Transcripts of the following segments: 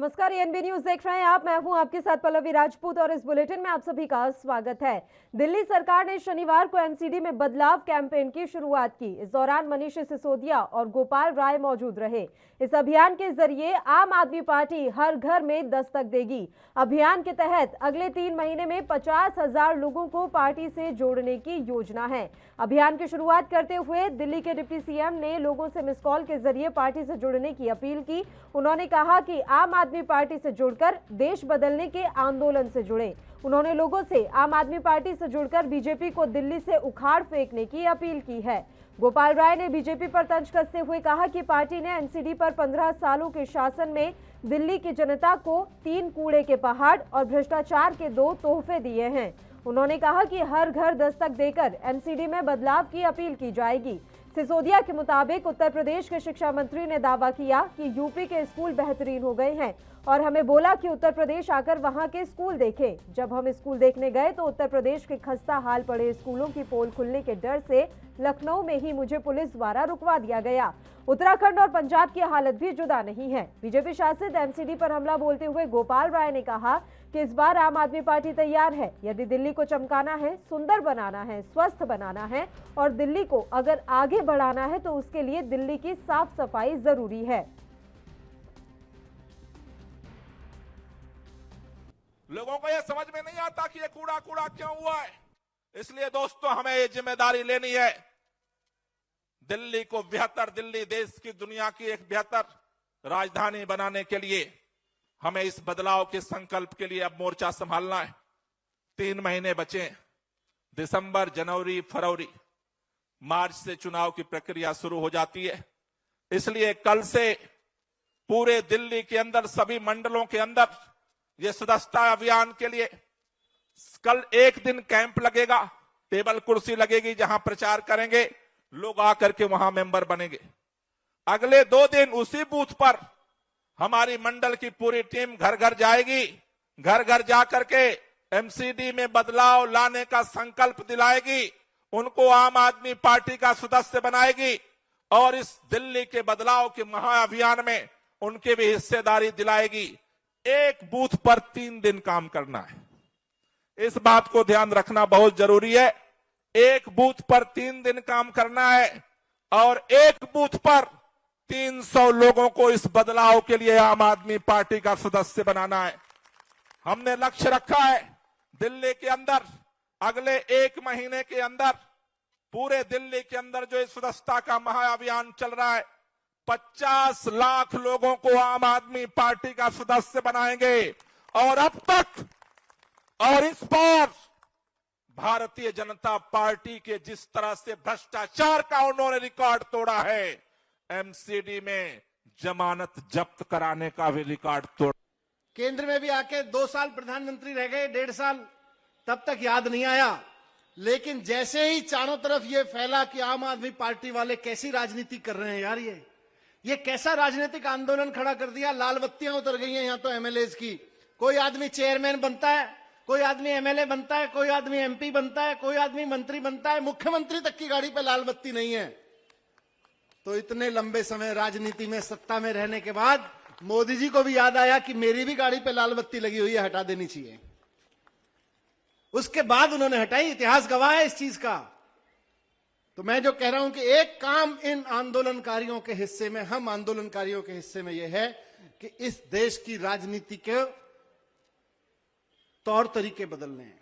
नमस्कार, ANB news देख रहे हैं आप। मैं हूं आपके साथ पल्लवी राजपूत और इस बुलेटिन में आप सभी का स्वागत है। दिल्ली सरकार ने शनिवार को एमसीडी में बदलाव कैंपेन की शुरुआत की। इस दौरान मनीष सिसोदिया और गोपाल राय मौजूद रहे। इस अभियान के जरिए आम आदमी पार्टी हर घर में दस्तक देगी। अभियान के तहत अगले 3 महीने में 50,000 लोगों को पार्टी से जोड़ने की योजना है। अभियान की शुरुआत करते हुए दिल्ली के डिप्टी सीएम ने लोगों से मिस कॉल के जरिए पार्टी से जुड़ने की अपील की। उन्होंने कहा कि आम आदमी पार्टी से जुड़कर देश बदलने के आंदोलन से जुड़े। उन्होंने लोगों से आम आदमी पार्टी से जुड़कर बीजेपी को दिल्ली से उखाड़ फेंकने की अपील की है। गोपाल राय ने बीजेपी पर तंज कसते हुए कहा कि पार्टी ने एमसीडी पर 15 सालों के शासन में दिल्ली की जनता को 3 कूड़े के पहाड़ और भ्रष्टाचार के 2 तोहफे दिए हैं। उन्होंने कहा कि हर घर दस्तक देकर एमसीडी में बदलाव की अपील की जाएगी। सिसोदिया के मुताबिक उत्तर प्रदेश के शिक्षा मंत्री ने दावा किया कि यूपी के स्कूल बेहतरीन हो गए हैं और हमें बोला कि उत्तर प्रदेश आकर वहां के स्कूल देखें। जब हम स्कूल देखने गए तो उत्तर प्रदेश के खस्ता हाल पड़े स्कूलों की पोल खुलने के डर से लखनऊ में ही मुझे पुलिस द्वारा रुकवा दिया गया। उत्तराखंड और पंजाब की हालत भी जुदा नहीं है। बीजेपी शासित एमसीडी पर हमला बोलते हुए गोपाल राय ने कहा कि इस बार आम आदमी पार्टी तैयार है। यदि दिल्ली को चमकाना है, सुंदर बनाना है, स्वस्थ बनाना है और दिल्ली को अगर आगे बढ़ाना है तो उसके लिए दिल्ली की साफ सफाई जरूरी है। लोगों को यह समझ में नहीं आता कि ये कूड़ा कूड़ा क्यों हुआ है। इसलिए दोस्तों, हमें ये जिम्मेदारी लेनी है। दिल्ली को बेहतर, दिल्ली देश की, दुनिया की एक बेहतर राजधानी बनाने के लिए हमें इस बदलाव के संकल्प के लिए अब मोर्चा संभालना है। 3 महीने बचे। दिसंबर, जनवरी, फरवरी, मार्च से चुनाव की प्रक्रिया शुरू हो जाती है। इसलिए कल से पूरे दिल्ली के अंदर, सभी मंडलों के अंदर ये सदस्यता अभियान के लिए कल 1 दिन कैंप लगेगा। टेबल कुर्सी लगेगी जहां प्रचार करेंगे, लोग आकर के वहां मेंबर बनेंगे। अगले 2 दिन उसी बूथ पर हमारी मंडल की पूरी टीम घर घर जाएगी। घर घर जाकर के एमसीडी में बदलाव लाने का संकल्प दिलाएगी, उनको आम आदमी पार्टी का सदस्य बनाएगी और इस दिल्ली के बदलाव के महाअभियान में उनकी भी हिस्सेदारी दिलाएगी। 1 बूथ पर 3 दिन काम करना है। इस बात को ध्यान रखना बहुत जरूरी है। 1 बूथ पर 3 दिन काम करना है और 1 बूथ पर 300 लोगों को इस बदलाव के लिए आम आदमी पार्टी का सदस्य बनाना है। हमने लक्ष्य रखा है दिल्ली के अंदर अगले 1 महीने के अंदर, पूरे दिल्ली के अंदर जो इस सदस्यता का महाअभियान चल रहा है, 50 लाख लोगों को आम आदमी पार्टी का सदस्य बनाएंगे। और अब तक और इस बार भारतीय जनता पार्टी के जिस तरह से भ्रष्टाचार का उन्होंने रिकॉर्ड तोड़ा है, एमसीडी में जमानत जब्त कराने का भी रिकॉर्ड तोड़ा। केंद्र में भी आके 2 साल प्रधानमंत्री रह गए, 1.5 साल, तब तक याद नहीं आया। लेकिन जैसे ही चारों तरफ ये फैला कि आम आदमी पार्टी वाले कैसी राजनीति कर रहे हैं यार, ये कैसा राजनीतिक आंदोलन खड़ा कर दिया। लाल बत्तियां उतर गई हैं यहां तो एमएलएज की। कोई आदमी चेयरमैन बनता है, कोई आदमी एमएलए बनता है, कोई आदमी एमपी बनता है, कोई आदमी मंत्री बनता है, मुख्यमंत्री तक की गाड़ी पे लाल बत्ती नहीं है। तो इतने लंबे समय राजनीति में, सत्ता में रहने के बाद मोदी जी को भी याद आया कि मेरी भी गाड़ी पे लाल बत्ती लगी हुई है, हटा देनी चाहिए। उसके बाद उन्होंने हटाई। इतिहास गवाह है इस चीज का। तो मैं जो कह रहा हूं कि एक काम इन आंदोलनकारियों के हिस्से में, हम आंदोलनकारियों के हिस्से में यह है कि इस देश की राजनीति के तौर तरीके बदलने हैं।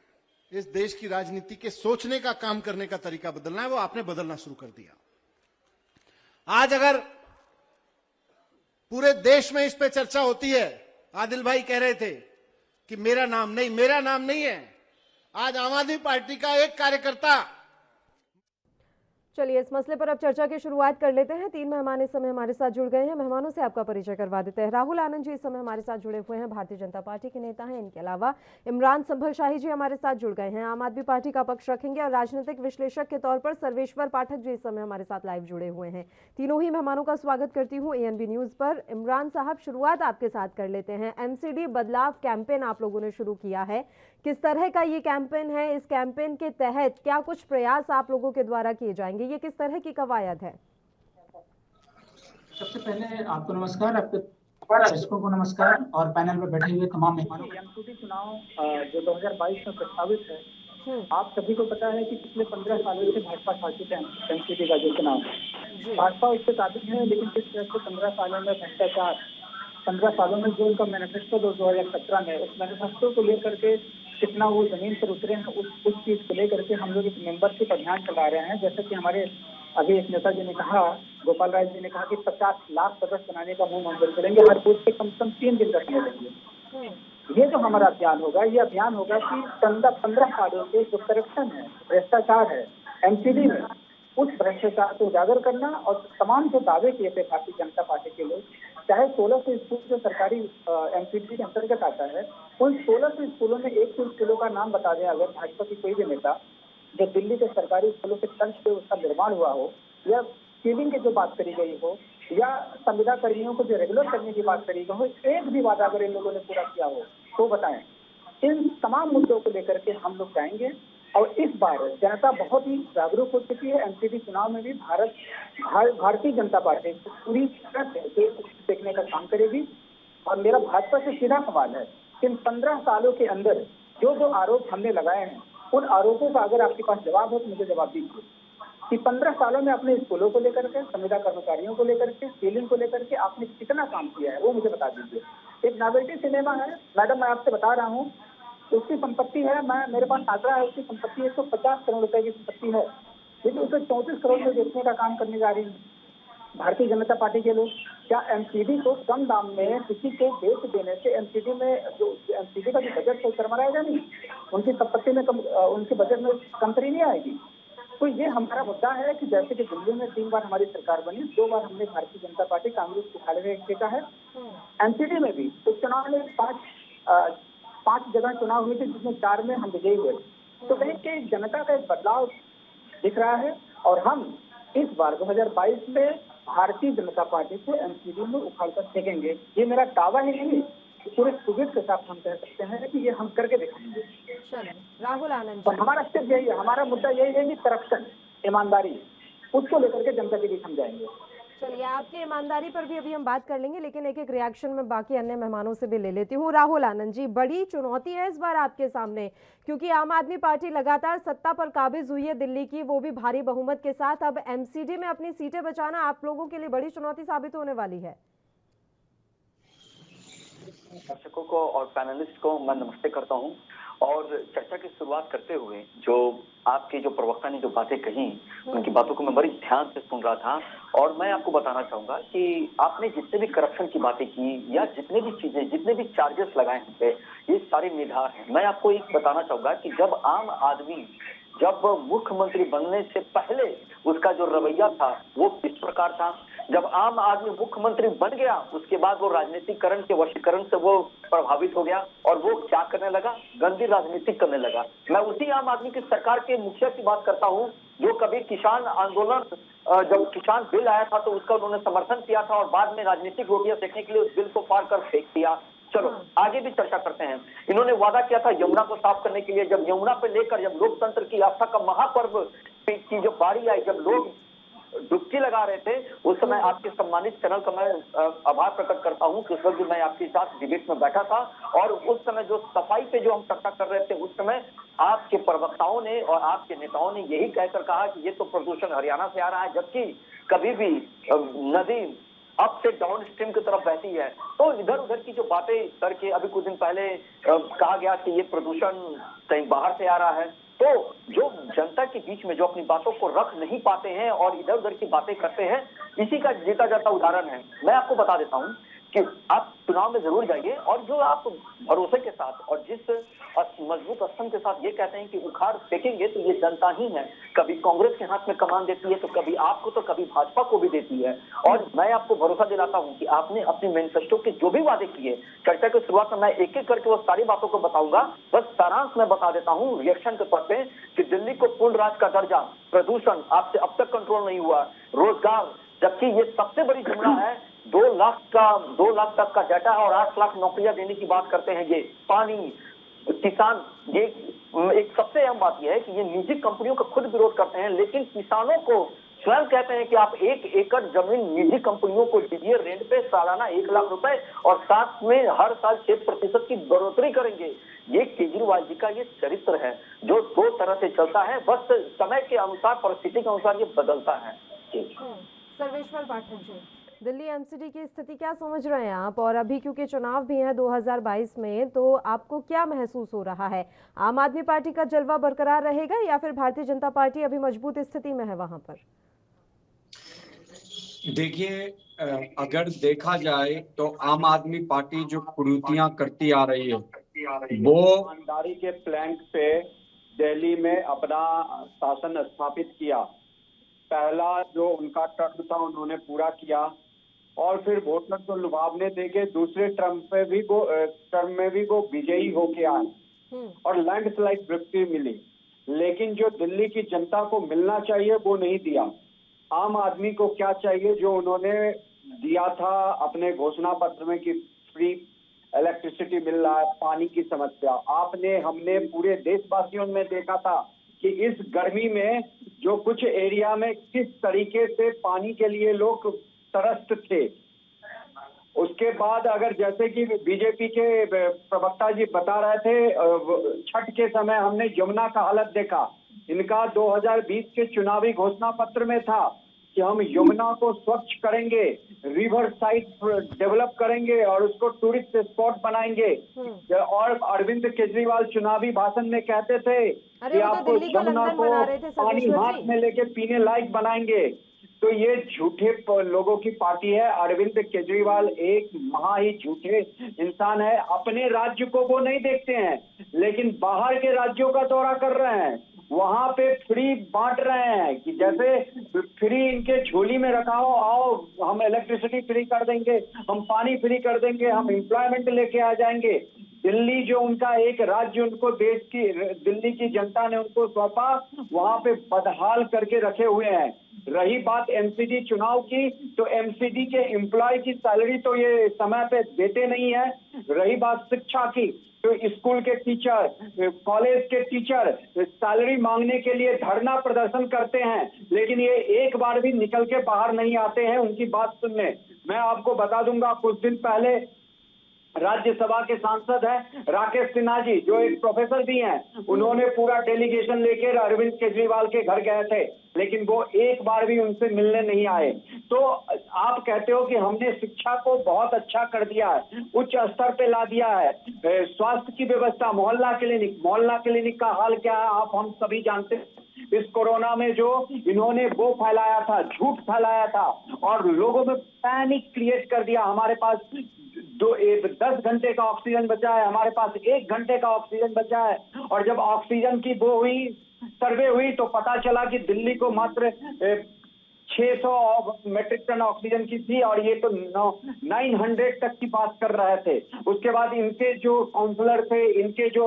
इस देश की राजनीति के सोचने का, काम करने का तरीका बदलना है। वो आपने बदलना शुरू कर दिया। आज अगर पूरे देश में इस पे चर्चा होती है, आदिल भाई कह रहे थे कि मेरा नाम नहीं है। आज आम आदमी पार्टी का एक कार्यकर्ता। चलिए, इस मसले पर अब चर्चा की शुरुआत कर लेते हैं। 3 मेहमान इस समय हमारे साथ जुड़ गए हैं। मेहमानों से आपका परिचय करवा देते हैं। राहुल आनंद जी इस समय हमारे साथ जुड़े हुए हैं, भारतीय जनता पार्टी के नेता हैं। इनके अलावा इमरान संभल शाही जी हमारे साथ जुड़ गए हैं, आम आदमी पार्टी का पक्ष रखेंगे। और राजनीतिक विश्लेषक के तौर पर सर्वेश्वर पाठक जी इस समय हमारे साथ लाइव जुड़े हुए हैं। तीनों ही मेहमानों का स्वागत करती हूँ एएनबी न्यूज पर। इमरान साहब, शुरुआत आपके साथ कर लेते हैं। एमसीडी बदलाव कैंपेन आप लोगों ने शुरू किया है, किस तरह का ये कैंपेन है? इस कैंपेन के तहत क्या कुछ प्रयास आप लोगों के द्वारा किए जाएंगे? ये किस तरह की कवायद है? सबसे पहले आपको नमस्कार। आपके दर्शकों को नमस्कार और पैनल पर बैठे हुए तमाम मेहमानों को। एमसीडी चुनाव जो 2022 में प्रस्तावित है, हम्म, आप सभी को पता है कि पिछले 15 सालों से भाजपा शासित है एमसीडी का जो चुनाव। भाजपा उससे काबिल है, लेकिन जिस तरह से 15 सालों में भ्रष्टाचार, 15 सालों में जो उनका मैनिफेस्टो 2017 में, उस मैनिफेस्टो को लेकर के कितना वो जमीन पर उतरे हैं, उस चीज को लेकर के हम लोग एक मेंबरशिप अभियान चला रहे हैं। जैसे कि हमारे अभी एक नेता जी ने कहा, गोपाल राय जी ने कहा कि 50 लाख सदस्य बनाने का मुंह मंजूर करेंगे, हर बूथ पे कम से कम 3 दिन का समय देंगे। ये जो हमारा अभियान होगा, ये अभियान होगा कि 15 सालों से जो करप्शन है, भ्रष्टाचार है एमसीडी में, उस भ्रष्टाचार को उजागर करना और तमाम जो दावे किए थे भारतीय जनता पार्टी के लोग, चाहे 1600 स्कूल जो सरकारी एमसीडी के अंतर्गत आता है, उन 1600 स्कूलों में एक स्कूलों का नाम बता दें अगर भाजपा की कोई भी नेता, जो दिल्ली के सरकारी स्कूलों के तर्ज पे उसका निर्माण हुआ हो, या स्कीमिंग की जो बात करी गई हो, या संविदा कर्मियों को जो रेगुलर करने की बात करी गई हो, एक भी वादा अगर इन लोगों ने पूरा किया हो तो बताएं। इन तमाम मुद्दों को लेकर के हम लोग जाएंगे और इस बार जनता बहुत ही जागरूक हो चुकी है। एमसीडी चुनाव में भी भारतीय जनता पार्टी पूरी तरह से देखने का काम करेगी। और मेरा भाजपा से सीधा सवाल है, इन 15 सालों के अंदर जो जो आरोप हमने लगाए हैं, उन आरोपों का अगर आपके पास जवाब हो तो मुझे जवाब दीजिए कि 15 सालों में अपने स्कूलों को लेकर के, संविदा कर्मचारियों को लेकर के, सीलिंग को लेकर के आपने कितना काम किया है, वो मुझे बता दीजिए। एक नॉवेल्टी सिनेमा है मैडम, मैं आपसे बता रहा हूँ, उसकी संपत्ति है, मेरे पास आंकड़ा है, उसकी संपत्ति 150 करोड़ रुपए की संपत्ति है, लेकिन उसे 34 करोड़ में बेचने का काम करने जा रही है भारतीय जनता पार्टी के लोग। क्या एमसीडी को कम दाम में किसी को बेच देने से एमसीडी में जो एमसीडी का जो बजट है चरमराएगा नहीं, उनकी संपत्ति में उनके बजट में कमतरी नहीं आएगी? तो ये हमारा मुद्दा है कि जैसे कि दिल्ली में 3 बार हमारी सरकार बनी, 2 बार हमने भारतीय जनता पार्टी कांग्रेस को खाली फेंका है। एमसीडी में भी उपचुनाव में 5 जगह चुनाव हुए थे, जिसमें 4 में हम विजयी हुए। तो कहीं कि जनता का एक बदलाव दिख रहा है और हम इस बार 2022 में भारतीय जनता पार्टी को एमसीडी में उखाड़ कर फेंकेंगे। ये मेरा दावा ही नहीं, पूरे सुबह के साथ हम कह सकते हैं कि ये हम करके दिखाएंगे। राहुल आनंद और हमारा सिर्फ यही है, हमारा मुद्दा यही है कि करप्शन, ईमानदारी, उसको लेकर के जनता के बीच हम जाएंगे। चलिए, आपकी ईमानदारी पर भी अभी हम बात कर लेंगे, लेकिन एक एक रिएक्शन में बाकी अन्य मेहमानों से भी ले लेती हूँ। राहुल आनंद जी, बड़ी चुनौती है इस बार आपके सामने, क्योंकि आम आदमी पार्टी लगातार सत्ता पर काबिज हुई है दिल्ली की, वो भी भारी बहुमत के साथ। अब एमसीडी में अपनी सीटें बचाना आप लोगों के लिए बड़ी चुनौती साबित होने वाली है। दर्शकों को और पैनलिस्ट को मैं नमस्ते करता हूं और चर्चा की शुरुआत करते हुए जो आपके जो प्रवक्ता ने जो बातें कही, उनकी बातों को मैं बड़ी ध्यान से सुन रहा था और मैं आपको बताना चाहूंगा कि आपने जितने भी करप्शन की बातें की या जितने भी चीजें, जितने भी चार्जेस लगाए हैं, ये सारे निधार हैं। मैं आपको एक बताना चाहूंगा कि जब आम आदमी जब मुख्यमंत्री बनने से पहले उसका जो रवैया था वो किस प्रकार था, जब आम आदमी मुख्यमंत्री बन गया उसके बाद वो राजनीतिकरण के वशीकरण से वो प्रभावित हो गया और वो क्या करने लगा, गंदी राजनीति करने लगा। मैं उसी आम आदमी की सरकार के मुखिया की बात करता हूँ जो कभी किसान आंदोलन, जब किसान बिल आया था तो उसका उन्होंने समर्थन किया था और बाद में राजनीतिक रोटियां सेकने के लिए उस बिल को फाड़ कर फेंक दिया। चलो आगे भी चर्चा करते हैं। इन्होंने वादा किया था यमुना को साफ करने के लिए, जब यमुना पे लेकर जब लोकतंत्र की आस्था का महापर्व की जो बारी आई, जब लोग डुबकी लगा रहे थे, उस समय आपके सम्मानित चैनल का मैं आभार प्रकट करता हूं कि उस वक्त मैं आपके साथ डिबेट में बैठा था और उस समय जो सफाई पे जो हम चर्चा कर रहे थे, उस समय आपके प्रवक्ताओं ने और आपके नेताओं ने यही कहकर कहा कि ये तो प्रदूषण हरियाणा से आ रहा है, जबकि कभी भी नदी अप से डाउन स्ट्रीम की तरफ बहती है। तो इधर उधर की जो बातें करके अभी कुछ दिन पहले कहा गया कि ये प्रदूषण कहीं बाहर से आ रहा है, तो जो जनता के बीच में जो अपनी बातों को रख नहीं पाते हैं और इधर उधर की बातें करते हैं, इसी का जीता जाता उदाहरण है। मैं आपको बता देता हूं कि आप चुनाव में जरूर जाइए और जो आप भरोसे के साथ और जिस मजबूत स्तंभ के साथ ये कहते हैं कि उखाड़ फेंकेंगे, तो ये जनता ही है। कभी कांग्रेस के हाथ में कमान देती है तो कभी आपको तो कभी भाजपा को भी देती है। और मैं आपको भरोसा दिलाता हूं कि आपने अपने मैनिफेस्टो के जो भी वादे किए, चर्चा की शुरुआत में मैं एक एक करके वो सारी बातों को बताऊंगा, बस सारांश में बता देता हूं रिएक्शन के तौर पे कि दिल्ली को पूर्ण राज का दर्जा, प्रदूषण आपसे अब तक कंट्रोल नहीं हुआ, रोजगार, जबकि ये सबसे बड़ी जुमला है, 2 लाख तक का डाटा है और 8 लाख नौकरियां देने की बात करते हैं। ये पानी, किसान, ये एक सबसे अहम बात यह है कि ये निजी कंपनियों का खुद विरोध करते हैं, लेकिन किसानों को स्वयं कहते हैं कि आप 1 एकड़ जमीन निजी कंपनियों को दीजिए रेंट पे, सालाना 1 लाख रुपए, और साथ में हर साल 6% की बढ़ोतरी करेंगे। ये केजरीवाल जी का ये चरित्र है जो 2 तरह से चलता है, बस समय के अनुसार, परिस्थिति के अनुसार ये बदलता है। सर्वेश्वर पाठक जी, दिल्ली एमसीडी की स्थिति क्या समझ रहे हैं आप? और अभी क्योंकि चुनाव भी है 2022 में, तो आपको क्या महसूस हो रहा है? आम आदमी पार्टी का जलवा बरकरार रहेगा या फिर भारतीय जनता पार्टी अभी मजबूत स्थिति में है वहां पर? देखिए, अगर देखा जाए तो आम आदमी पार्टी जो कुरीतियां करती आ रही है वो ईमानदारी के प्लैंक पे दिल्ली में अपना शासन स्थापित किया। पहला जो उनका टर्म था उन्होंने पूरा किया, और फिर वोटर को लुभावने देके दूसरे टर्म में भी वो विजयी होके आए और लैंडस्लाइड विक्ट्री मिली। लेकिन जो दिल्ली की जनता को मिलना चाहिए वो नहीं दिया। आम आदमी को क्या चाहिए जो उन्होंने दिया था अपने घोषणा पत्र में कि फ्री इलेक्ट्रिसिटी मिल रहा है, पानी की समस्या हमने पूरे देशवासियों में देखा था कि इस गर्मी में जो कुछ एरिया में किस तरीके से पानी के लिए लोग तरस्त थे। उसके बाद अगर जैसे कि बीजेपी के प्रवक्ता जी बता रहे थे, छठ के समय हमने यमुना का हालत देखा। इनका 2020 के चुनावी घोषणा पत्र में था कि हम यमुना को स्वच्छ करेंगे, रिवर साइड डेवलप करेंगे और उसको टूरिस्ट स्पॉट बनाएंगे। और अरविंद केजरीवाल चुनावी भाषण में कहते थे कि आपको यमुना को पानी हाथ में लेके पीने लायक बनाएंगे। तो ये झूठे लोगों की पार्टी है। अरविंद केजरीवाल एक महा ही झूठे इंसान है। अपने राज्य को वो नहीं देखते हैं, लेकिन बाहर के राज्यों का दौरा कर रहे हैं, वहां पे फ्री बांट रहे हैं कि जैसे फ्री इनके झोली में रखा हो, आओ हम इलेक्ट्रिसिटी फ्री कर देंगे, हम पानी फ्री कर देंगे, हम एम्प्लॉयमेंट लेके आ जाएंगे। दिल्ली जो उनका एक राज्य उनको दिल्ली की जनता ने उनको सौंपा, वहां पे बदहाल करके रखे हुए हैं। रही बात एमसीडी चुनाव की, तो एमसीडी के एम्प्लॉय की सैलरी तो ये समय पे देते नहीं है। रही बात शिक्षा की, तो स्कूल के टीचर, कॉलेज के टीचर सैलरी मांगने के लिए धरना प्रदर्शन करते हैं, लेकिन ये एक बार भी निकल के बाहर नहीं आते हैं उनकी बात सुनने। मैं आपको बता दूंगा, कुछ दिन पहले राज्यसभा के सांसद हैं राकेश सिन्हा जी, जो एक प्रोफेसर भी हैं, उन्होंने पूरा डेलीगेशन लेकर अरविंद केजरीवाल के घर गए थे, लेकिन वो एक बार भी उनसे मिलने नहीं आए। तो आप कहते हो कि हमने शिक्षा को बहुत अच्छा कर दिया है, उच्च स्तर पे ला दिया है। स्वास्थ्य की व्यवस्था, मोहल्ला क्लिनिक का हाल क्या है आप हम सभी जानते हैं। इस कोरोना में जो इन्होंने वो फैलाया था, झूठ फैलाया था और लोगों में पैनिक क्रिएट कर दिया। हमारे पास 10 घंटे का ऑक्सीजन बचा है, हमारे पास 1 घंटे का ऑक्सीजन बचा है। और जब ऑक्सीजन की सर्वे हुई तो पता चला कि दिल्ली को मात्र 600 मेट्रिक टन ऑक्सीजन की थी और ये तो 900 तक की बात कर रहे थे। उसके बाद इनके जो काउंसलर थे, इनके जो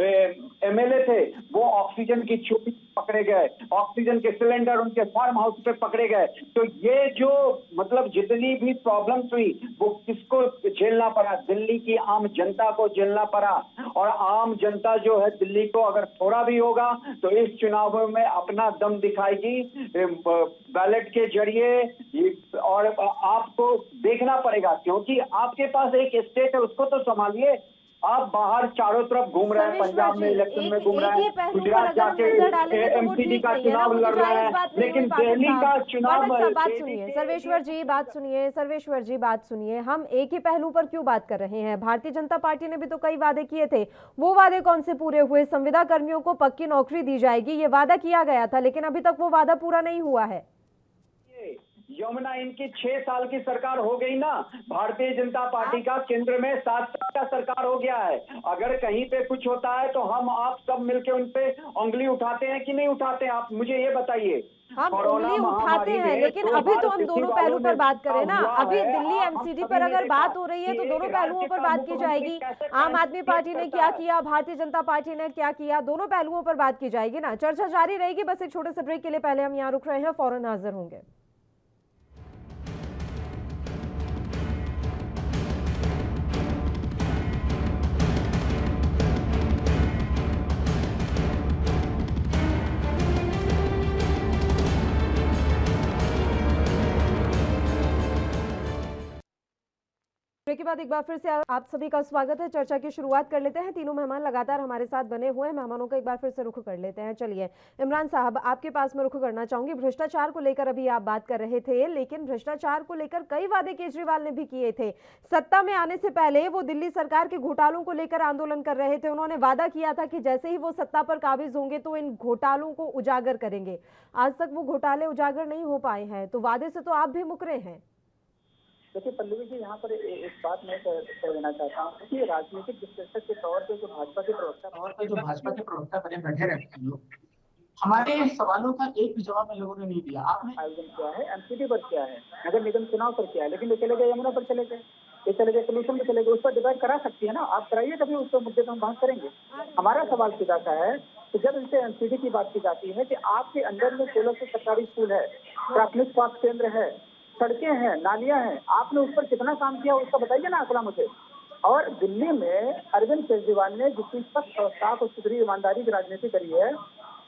एमएलए थे, वो ऑक्सीजन की चोरी पकड़े गए, ऑक्सीजन के सिलेंडर उनके फार्म हाउस पे पकड़े गए। तो ये जो मतलब जितनी भी प्रॉब्लम्स हुई वो किसको झेलना पड़ा? दिल्ली की आम जनता को झेलना पड़ा। और आम जनता जो है दिल्ली को अगर थोड़ा भी होगा तो इस चुनाव में अपना दम दिखाएगी बैलेट के जरिए। और आपको देखना पड़ेगा, क्योंकि आपके पास एक स्टेट है, उसको तो संभालिए। आप बाहर चारों तरफ घूम रहे हैं, पंजाब में इलेक्शन में घूम रहे हैं, गुजरात जाके एमसीडी का चुनाव लड़ रहे हैं, लेकिन दिल्ली का चुनाव। बात सुनिए सर्वेश्वर जी, बात सुनिए। हम एक ही पहलू पर क्यों बात कर रहे हैं? भारतीय जनता पार्टी ने भी तो कई वादे किए थे, वो वादे कौन से पूरे हुए? संविदा कर्मियों को पक्की नौकरी दी जाएगी, ये वादा किया गया था, लेकिन अभी तक वो वादा पूरा नहीं हुआ है। यमुना इनकी 6 साल की सरकार हो गई ना, भारतीय जनता पार्टी का केंद्र में 7 साल का सरकार हो गया है। अगर कहीं पे कुछ होता है तो हम आप सब मिलके उन पे उंगली उठाते हैं कि नहीं उठाते हैं? आप मुझे ये बताइए। हम उंगली उठाते हैं, लेकिन अभी तो हम दोनों पहलू पर बात करें ना। अभी दिल्ली एमसीडी पर अगर बात हो रही है तो दोनों पहलुओं पर बात की जाएगी। आम आदमी पार्टी ने क्या किया, भारतीय जनता पार्टी ने क्या किया, दोनों पहलुओं पर बात की जाएगी ना। चर्चा जारी रहेगी। बस एक छोटे से ब्रेक के लिए पहले हम यहाँ रुक रहे हैं, फौरन हाजिर होंगे। ब्रेक के बाद एक बार फिर से आप सभी का स्वागत है। चर्चा की शुरुआत कर लेते हैं। तीनों मेहमान लगातार हमारे साथ बने हुए हैं। मेहमानों का एक बार फिर से रुख कर लेते हैं। चलिए इमरान साहब, आपके पास मैं रुख करना चाहूंगी। भ्रष्टाचार को लेकर अभी आप बात कर रहे थे, लेकिन भ्रष्टाचार को लेकर कई वादे केजरीवाल ने भी किए थे। सत्ता में आने से पहले वो दिल्ली सरकार के घोटालों को लेकर आंदोलन कर रहे थे। उन्होंने वादा किया था कि जैसे ही वो सत्ता पर काबिज होंगे तो इन घोटालों को उजागर करेंगे। आज तक वो घोटाले उजागर नहीं हो पाए हैं, तो वादे से तो आप भी मुकरे हैं। देखिए पल्लवी जी, यहाँ पर एक बात मैं कह देना चाहता हूँ कि राजनीतिक विश्लेषक के तौर पे जो भाजपा के प्रवक्ता बने बैठे रहते हैं लोग, हमारे सवालों का एक भी जवाब इन लोगों ने नहीं दिया। आपने आयोजन किया है, एमसीडी पर किया है, नगर निगम चुनाव पर किया है, लेकिन ये चले गए यमुना पर, चले गए, ये चले गए पोल्यूशन पर, चले गए। उस पर डिबेट करा सकती है ना, आप कराइए, कभी उस मुद्दे पर हम बात करेंगे। हमारा सवाल सीधा सा है कि जब इनसे एमसीडी की बात की जाती है कि आपके अंदर में 1600 सरकारी स्कूल है, प्राथमिक स्वास्थ्य केंद्र है, सड़कें हैं, नालियां हैं, आपने उस पर कितना काम किया उसका बताइए ना आंकड़ा मुझे। और दिल्ली में अरविंद केजरीवाल ने जितनी सख्त और साफ और सुथरी ईमानदारी की राजनीति करी है,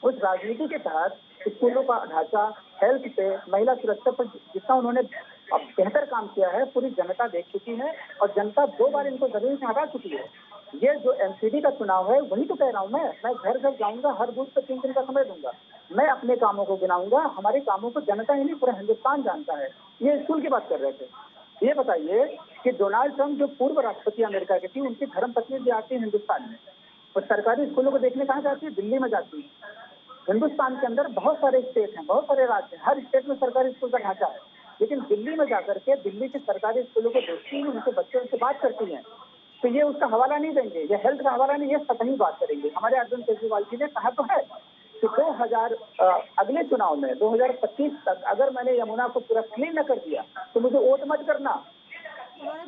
उस राजनीति के तहत स्कूलों का ढांचा, हेल्थ पे, महिला सुरक्षा पर जितना उन्होंने बेहतर काम किया है, पूरी जनता देख चुकी है और जनता 2 बार इनको जमीन से हटा चुकी है। ये जो एमसीडी का चुनाव है, वही तो कह रहा हूँ मैं घर घर जाऊंगा, हर बूथ पर 3 दिन का समय दूंगा, मैं अपने कामों को गिनाऊंगा। हमारे कामों को जनता ही नहीं, पूरा हिंदुस्तान जानता है। ये स्कूल की बात कर रहे थे। ये बताइए कि डोनाल्ड ट्रंप जो पूर्व राष्ट्रपति अमेरिका के थी, उनकी धर्मपत्नी भी आती है हिंदुस्तान में और सरकारी स्कूलों को देखने कहाँ जाती है? दिल्ली में जाती है। हिंदुस्तान के अंदर बहुत सारे स्टेट हैं, बहुत सारे राज्य हैं, हर स्टेट में सरकारी स्कूल का ढांचा है, लेकिन दिल्ली में जाकर के दिल्ली के सरकारी स्कूलों को देखती हैं, उनके बच्चों से बात करती हैं, तो ये उसका हवाला नहीं देंगे, ये हेल्थ का हवाला नहीं, ये सतही बात करेंगे। हमारे अरविंद केजरीवाल जी ने कहा तो है कि 2000 अगले चुनाव में 2025 तक अगर मैंने यमुना को पूरा क्लीन न कर दिया तो मुझे वोट मत करना।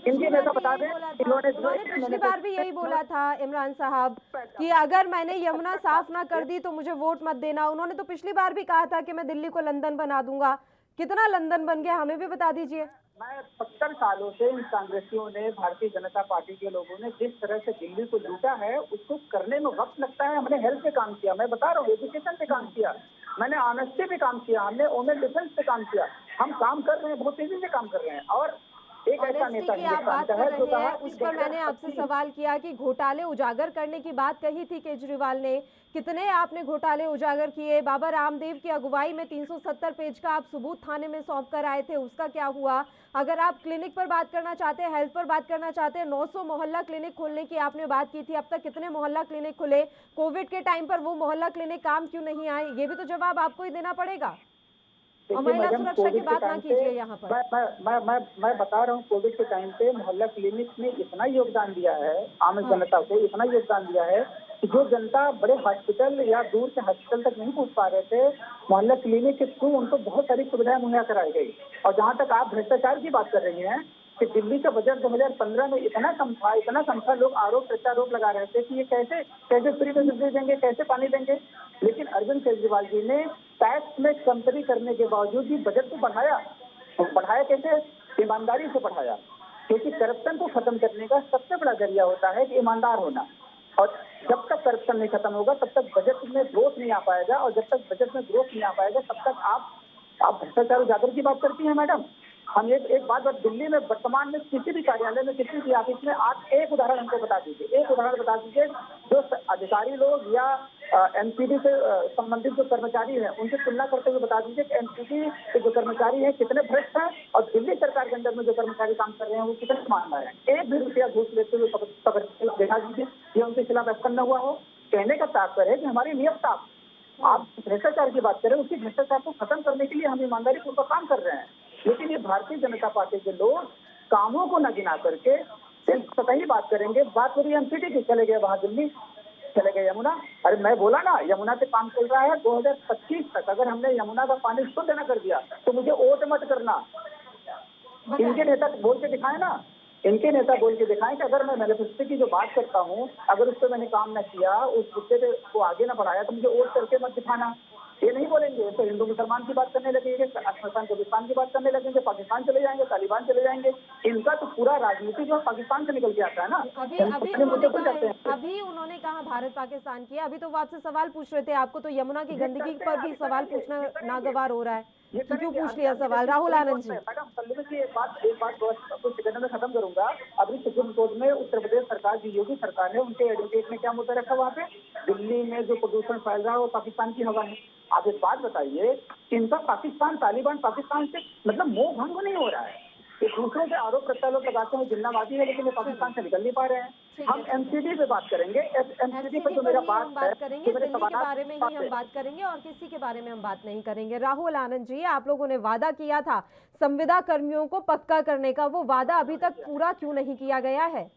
इनके नेता बता दें, उन्होंने पिछली बार भी यही बोला था इमरान साहब कि अगर मैंने यमुना साफ ना कर दी तो मुझे वोट मत देना। उन्होंने तो पिछली बार भी कहा था कि मैं दिल्ली को लंदन बना दूंगा। कितना लंदन बन गया, हमें भी बता दीजिए। मैं 70 सालों से इन कांग्रेसियों ने, भारतीय जनता पार्टी के लोगों ने जिस तरह से दिल्ली को लूटा है, उसको करने में वक्त लगता है। हमने हेल्थ पे काम किया, मैं बता रहा हूँ, एजुकेशन पे काम किया, मैंने ऑनेस्टी पे काम किया, हमने वुमेन डिफेंस पे काम किया। हम काम कर रहे हैं, बहुत तेजी से काम कर रहे हैं। और एक ऐसा नेता की आप बात कर रहे हैं, उस पर मैंने आपसे सवाल किया कि घोटाले उजागर करने की बात कही थी केजरीवाल ने, कितने आपने घोटाले उजागर किए? बाबा रामदेव की अगुवाई में 370 पेज का आप सबूत थाने में सौंप कर आए थे, उसका क्या हुआ? अगर आप क्लिनिक पर बात करना चाहते हैं, हेल्थ पर बात करना चाहते हैं, 900 मोहल्ला क्लिनिक खोलने की आपने बात की थी, अब तक कितने मोहल्ला क्लिनिक खुले? कोविड के टाइम पर वो मोहल्ला क्लिनिक काम क्यों नहीं आए? ये भी तो जवाब आपको ही देना पड़ेगा। और महिला सुरक्षा की बात ना कीजिए यहाँ पर। मैं बता रहा हूँ, कोविड के टाइम पे मोहल्ला क्लिनिक ने इतना योगदान दिया है, आम जनता को इतना योगदान दिया है कि जो जनता बड़े हॉस्पिटल या दूर के हॉस्पिटल तक नहीं पहुँच पा रहे थे, मोहल्ला क्लिनिक के थ्रू उनको बहुत सारी सुविधाएं मुहैया कराई गई। और जहाँ तक आप भ्रष्टाचार की बात कर रही हैं कि दिल्ली का बजट 2015 में इतना कम था, लोग आरोप प्रत्यारोप लगा रहे थे कि ये कैसे फ्री में बिजली देंगे, कैसे पानी देंगे। लेकिन अरविंद केजरीवाल जी ने टैक्स में कमतरी करने के बावजूद भी बजट को बढ़ाया कैसे? ईमानदारी से बढ़ाया, क्योंकि करप्शन को खत्म करने का सबसे बड़ा जरिया होता है कि ईमानदार होना। और जब तक करप्शन नहीं खत्म होगा तब तक बजट में ग्रोथ नहीं आ पाएगा, और जब तक बजट में ग्रोथ नहीं आ पाएगा तब तक आप भ्रष्टाचार उजागर की बात करती हैं मैडम। हम एक बात दिल्ली में वर्तमान में किसी भी कार्यालय में, किसी भी ऑफिस में आप एक उदाहरण हमको बता दीजिए, जो अधिकारी लोग या एमसीडी से संबंधित जो कर्मचारी हैं उनसे तुलना करते हुए बता दीजिए कि एमसीडी के जो कर्मचारी हैं कितने भ्रष्ट हैं और दिल्ली सरकार के अंदर में जो कर्मचारी काम कर रहे हैं वो कितने ईमानदार हैं। एक भी रुपया घूस लेते हुए देखा दीजिए, ये उनके खिलाफ एक्शन न हुआ हो। कहने का तात्पर्य है कि हमारी नियत साफ, आप भ्रष्टाचार की बात करें, उसी भ्रष्टाचार को खत्म करने के लिए हम ईमानदारी पूर्वक काम कर रहे हैं। लेकिन ये भारतीय जनता पार्टी के लोग कामों को न गिना करके सिर्फ सतही बात करेंगे। बात हो रही है एमसीडी की, चले गए वहां दिल्ली, चले गए यमुना। अरे मैं बोला ना, यमुना पे काम चल रहा है 2025 तक। अगर हमने यमुना का पानी शुद्ध न कर दिया तो मुझे वोट मत करना। इनके नेता बोल के दिखाए ना, इनके नेता बोल के दिखाएं कि अगर मैं मैनिफेस्टो की जो बात करता हूँ, अगर उस पर मैंने काम न किया, उस मुद्दे को आगे न बढ़ाया तो मुझे वोट करके मत दिखाना। ये नहीं बोलेंगे तो हिंदू मुसलमान की बात करने लगेंगे, अफगानिस्तान कब्रिस्तान की बात करने लगेंगे, पाकिस्तान चले जाएंगे, तालिबान चले जाएंगे। इनका तो पूरा राजनीति जो पाकिस्तान से निकल के आता है ना। अभी उन्होंने कहा भारत पाकिस्तान की, अभी तो वो आपसे सवाल पूछ रहे थे, आपको तो यमुना की गंदगी पर भी सवाल पूछना नागवार हो रहा है, तो क्यों पूछ लिया सवाल? राहुल आनंद जी, मैडम पल्लवी जी एक बात कुछ सेकंड में खत्म करूंगा। अभी सुप्रीम कोर्ट में उत्तर प्रदेश सरकार की योगी सरकार ने उनके एडवोकेट ने क्या मुद्दा रखा वहाँ पे, दिल्ली में जो प्रदूषण फैल रहा है वो पाकिस्तान की हवा है। आप एक बात बताइए, इनका पाकिस्तान तालिबान पाकिस्तान से मतलब मोह भंग नहीं हो रहा है। ये दूसरों पे आरोप प्रत्यारोप लगाते हैं जिन्नावादी है, लेकिन ये पाकिस्तान से निकल नहीं पा रहे हैं। हम एमसीडी पे बात करेंगे, एमसीडी पे जो मेरा बात करेंगे, दिल्ली के बारे में ही हम बात करेंगे और किसी के बारे में हम बात नहीं करेंगे। राहुल आनंद जी, आप लोगों ने वादा किया था संविदा कर्मियों को पक्का करने का, वो वादा अभी तक पूरा क्यों नहीं किया गया है?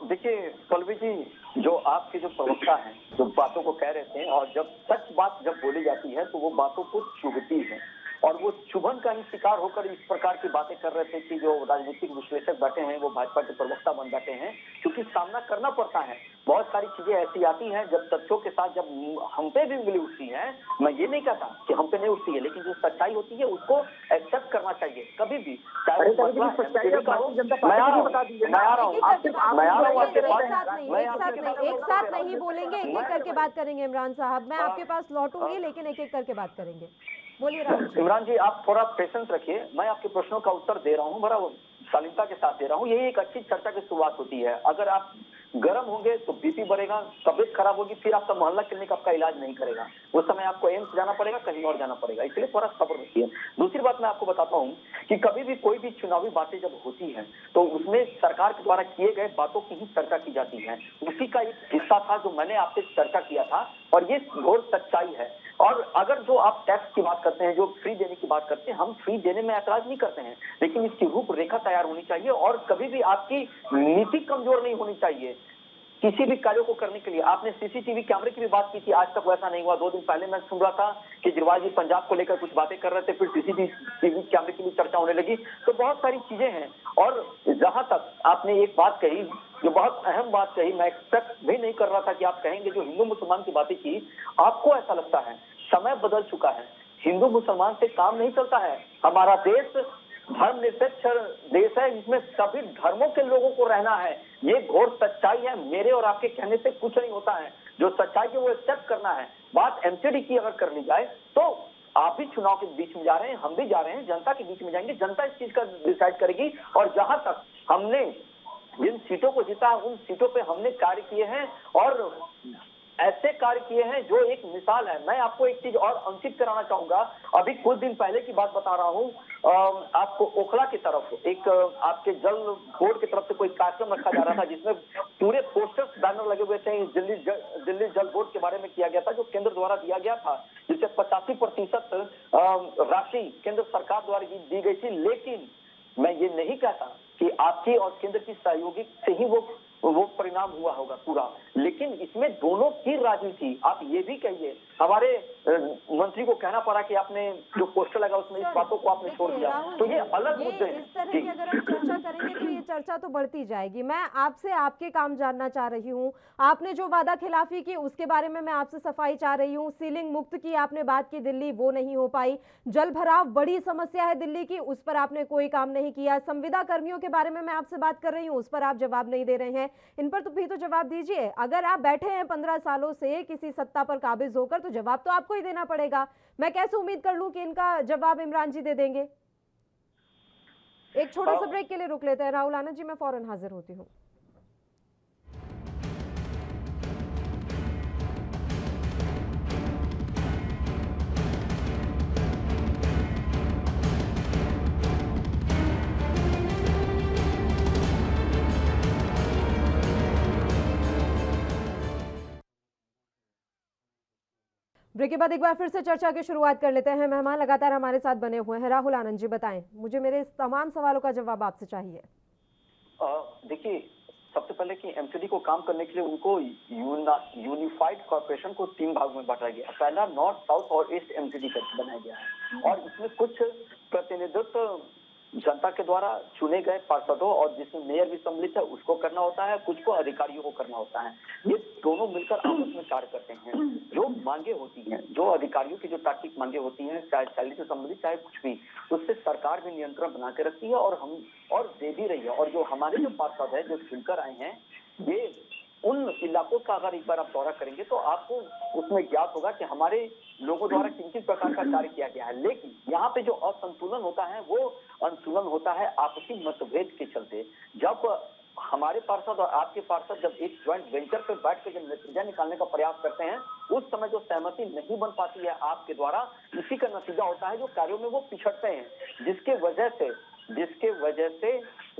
देखिए पल्लवी जी, जो आपके जो प्रवक्ता हैं जो बातों को कह रहे थे, और जब सच बात जब बोली जाती है तो वो बातों को चुभती है, और वो चुभन का ही शिकार होकर इस प्रकार की बातें कर रहे थे कि जो राजनीतिक विश्लेषक बैठे हैं वो भाजपा के प्रवक्ता बन जाते हैं, क्योंकि सामना करना पड़ता है। बहुत सारी चीजें ऐसी आती हैं जब तथ्यों के साथ जब हम पे भी उंगली उठती है। मैं ये नहीं कहता कि हम पे नहीं उठती है, लेकिन जो सच्चाई होती है उसको एक्सेप्ट करना चाहिए कभी भी, चाहे एक साथ नहीं बोलेंगे, एक एक करके बात करेंगे। इमरान साहब, मैं आपके पास लौटूंगी, लेकिन एक एक करके बात करेंगे। बोलिए राहुल जी। इमरान जी, आप थोड़ा पेशेंस रखिए, मैं आपके प्रश्नों का उत्तर दे रहा हूँ, बड़ा शालीनता के साथ दे रहा हूँ। यही एक अच्छी चर्चा की शुरुआत होती है। अगर आप गर्म होंगे तो बीपी बढ़ेगा, तबियत खराब होगी, फिर आपका मोहल्ला क्लिनिक आपका इलाज नहीं करेगा, उस समय आपको एम्स जाना पड़ेगा, कहीं और जाना पड़ेगा, इसलिए थोड़ा सब्र रखिए। दूसरी बात मैं आपको बताता हूँ कि कभी भी कोई भी चुनावी बातें जब होती हैं तो उसमें सरकार के द्वारा किए गए बातों की ही चर्चा की जाती है। उसी का एक हिस्सा था जो मैंने आपसे चर्चा किया था, और ये घोर सच्चाई है। और अगर जो आप टैक्स की बात करते हैं, जो फ्री देने की बात करते हैं, हम फ्री देने में ऐतराज नहीं करते हैं, लेकिन इसकी रूपरेखा तैयार होनी चाहिए, और कभी भी आपकी नीति कमजोर नहीं होनी चाहिए किसी भी कार्यों को करने के लिए। आपने सीसीटीवी कैमरे की भी बात की थी, आज तक वैसा नहीं हुआ। 2 दिन पहले मैं सुन रहा था कि केजरीवाल जी पंजाब को लेकर कुछ बातें कर रहे थे, फिर सीसीटीवी कैमरे की भी चर्चा होने लगी। तो बहुत सारी चीजें हैं। और जहां तक आपने एक बात कही, जो बहुत अहम बात कही, मैं एक्सपेक्ट भी नहीं कर रहा था कि आप कहेंगे, जो हिंदू मुसलमान की बातें की, आपको ऐसा लगता है समय बदल चुका है, हिंदू मुसलमान से काम नहीं चलता है। हमारा देश धर्मनिरपेक्ष देश है, जिसमें सभी धर्मों के लोगों को रहना है। ये घोर सच्चाई है। मेरे और आपके कहने से कुछ नहीं होता है, जो सच्चाई है वो एक्सेप्ट करना है। बात एमसीडी की अगर कर ली जाए तो आप भी चुनाव के बीच में जा रहे हैं, हम भी जा रहे हैं, जनता के बीच में जाएंगे, जनता इस चीज का डिसाइड करेगी। और जहां तक हमने जिन सीटों को जीता उन सीटों पे हमने कार्य किए हैं, और ऐसे कार्य किए हैं जो एक मिसाल है। मैं आपको एक चीज और अंकित कराना चाहूंगा। अभी कुछ दिन पहले की बात बता रहा हूँ, आपको ओखला की तरफ एक आपके जल बोर्ड की तरफ से कोई कार्यक्रम रखा जा रहा था, जिसमें पूरे पोस्टर्स बैनर लगे हुए थे। दिल्ली जल बोर्ड के बारे में किया गया था, जो केंद्र द्वारा दिया गया था, जिससे 85% राशि केंद्र सरकार द्वारा दी गई थी। लेकिन मैं ये नहीं कहता कि आपकी और केंद्र की सहयोगी से ही वो परिणाम हुआ होगा पूरा, लेकिन इसमें दोनों की राजनीति। आप ये भी कहिए, हमारे मंत्री को कहना पड़ा कि आपने जो पोस्टर लगा उसमें इस बातों को आपने छोड़ दिया, तो ये अलग मुद्दे हैं। इस तरह की अगर हम चर्चा करेंगे तो ये चर्चा तो बढ़ती जाएगी। मैं आपसे आपके काम जानना चाह रही हूँ। आपने जो वादा खिलाफी की उसके बारे में मैं आपसे सफाई चाह रही हूँ। सीलिंग मुक्त की आपने बात की दिल्ली, वो नहीं हो पाई। जल भराव बड़ी समस्या है दिल्ली की, उस पर आपने कोई काम नहीं किया। संविदा कर्मियों के बारे में मैं आपसे बात कर रही हूँ, उस पर आप जवाब नहीं दे रहे हैं। इन पर तो भी तो जवाब दीजिए। अगर आप बैठे हैं 15 सालों से किसी सत्ता पर काबिज होकर, तो जवाब तो आपको ही देना पड़ेगा। मैं कैसे उम्मीद कर लूं कि इनका जवाब इमरान जी दे देंगे? एक छोटा सा ब्रेक के लिए रुक लेते हैं। राहुल आनंद जी, मैं फौरन हाजिर होती हूँ। ब्रेक के बाद एक बार फिर से चर्चा की शुरुआत कर लेते हैं। मेहमान लगातार हमारे साथ बने हुए हैं। राहुल आनंद जी, बताएं, मुझे मेरे इस तमाम सवालों का जवाब आपसे चाहिए। देखिए, सबसे पहले कि एमसीडी को काम करने के लिए उनको यूनिफाइड कॉर्पोरेशन को 3 भाग में बांटा गया। पहला नॉर्थ, साउथ और ईस्ट एमसीडी बनाया गया है, और इसमें कुछ प्रतिनिधित्व जनता के द्वारा चुने गए पार्षदों और जिसमें मेयर भी सम्मिलित है उसको करना होता है, कुछ को अधिकारियों को करना होता है। ये दोनों मिलकर आपस में कार्य करते हैं। जो मांगे होती हैं, जो अधिकारियों की जो तार्किक मांगे होती हैं, चाहे सैलरी से संबंधित चाहे कुछ भी, उससे सरकार भी नियंत्रण बना के रखती है और हम और दे भी रही है। और जो हमारे जो पार्षद है जो चुनकर आए हैं, ये उन इलाकों का अगर एक बार आप दौरा करेंगे तो आपको उसमें ज्ञात होगा कि हमारे लोगों द्वारा किन किन प्रकार का कार्य किया गया है। लेकिन यहाँ पे जो असंतुलन होता है वो असंतुलन होता है आपसी मतभेद के चलते। जब हमारे पार्षद और आपके पार्षद जब एक ज्वाइंट वेंचर पर बैठ कर जब नतीजा निकालने का प्रयास करते हैं, उस समय जो सहमति नहीं बन पाती है आपके द्वारा, इसी का नतीजा होता है जो कार्यों में वो पिछड़ते हैं, जिसके वजह से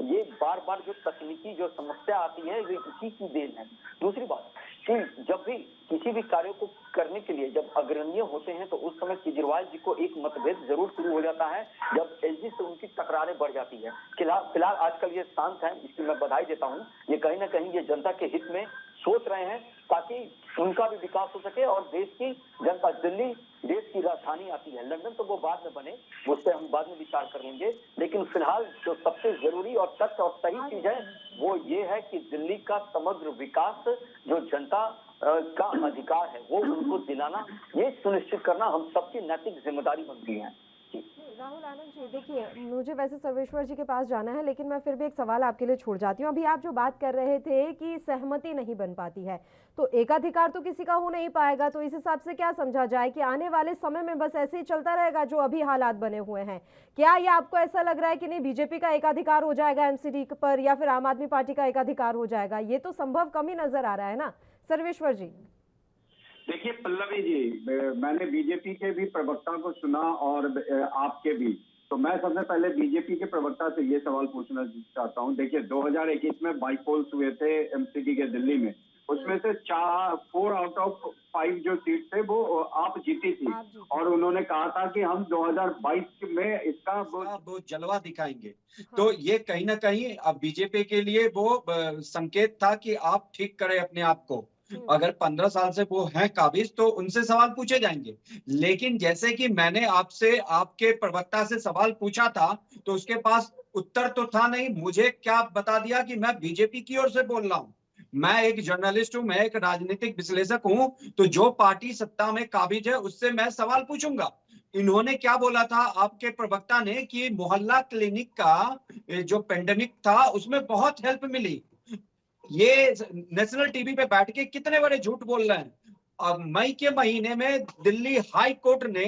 ये बार बार जो तकनीकी जो समस्या आती है वो इसी की देन है। दूसरी बात कि जब भी किसी भी कार्य को करने के लिए जब अग्रणीय होते हैं तो उस समय केजरीवाल जी को एक मतभेद जरूर शुरू हो जाता है जब एलजी से उनकी तकरारें बढ़ जाती है। फिलहाल आजकल ये शांत है, इसकी मैं बधाई देता हूँ। ये कहीं ना कहीं ये जनता के हित में सोच रहे हैं ताकि उनका भी विकास हो सके और देश की जनता, दिल्ली देश की राजधानी आती है, लंदन तो वो बाद में बने, उस पर हम बाद में विचार कर लेंगे। लेकिन फिलहाल जो सबसे जरूरी और सच और सही चीज है वो ये है कि दिल्ली का समग्र विकास जो जनता का अधिकार है वो उनको दिलाना, ये सुनिश्चित करना हम सबकी नैतिक जिम्मेदारी बनती है। राहुल आनंद जी, देखिए मुझे वैसे सर्वेश्वर जी के पास जाना है, लेकिन मैं फिर भी एक सवाल आपके लिए छोड़ जाती हूँ। अभी आप जो बात कर रहे थे कि सहमति नहीं बन पाती है, तो एकाधिकार तो किसी का हो नहीं पाएगा, तो इस हिसाब से क्या समझा जाए कि आने वाले समय में बस ऐसे ही चलता रहेगा जो अभी हालात बने हुए हैं? क्या ये आपको ऐसा लग रहा है कि नहीं बीजेपी का एकाधिकार हो जाएगा एमसीडी पर, या फिर आम आदमी पार्टी का एकाधिकार हो जाएगा? ये तो संभव कम ही नजर आ रहा है ना सर्वेश्वर जी। देखिए पल्लवी जी, मैंने बीजेपी के भी प्रवक्ता को सुना और आपके भी, तो मैं सबसे पहले बीजेपी के प्रवक्ता से ये सवाल पूछना चाहता हूँ। देखिए 2021 में बाईपोल्स हुए थे एमसीडी के दिल्ली में, उसमें से 4 आउट ऑफ 5 जो सीट थे वो आप जीती थी और उन्होंने कहा था कि हम 2022 में इसका वो जलवा दिखाएंगे। तो ये कहीं ना कहीं अब बीजेपी के लिए वो संकेत था कि आप ठीक करें अपने आप को। अगर 15 साल से वो हैं काबिज तो उनसे सवाल पूछे जाएंगे। लेकिन जैसे कि मैंने आपसे आपके प्रवक्ता से सवाल पूछा था तो उसके पास उत्तर तो था नहीं, मुझे क्या बता दिया कि मैं बीजेपी की ओर से बोल रहा हूं। मैं एक जर्नलिस्ट हूं, मैं एक राजनीतिक विश्लेषक हूं, तो जो पार्टी सत्ता में काबिज है उससे मैं सवाल पूछूंगा। इन्होंने क्या बोला था आपके प्रवक्ता ने कि मोहल्ला क्लिनिक का जो पेंडेमिक था उसमें बहुत हेल्प मिली। ये नेशनल टीवी पे बैठ के कितने बड़े झूठ बोल रहे हैं। अब मई के महीने में दिल्ली हाई कोर्ट ने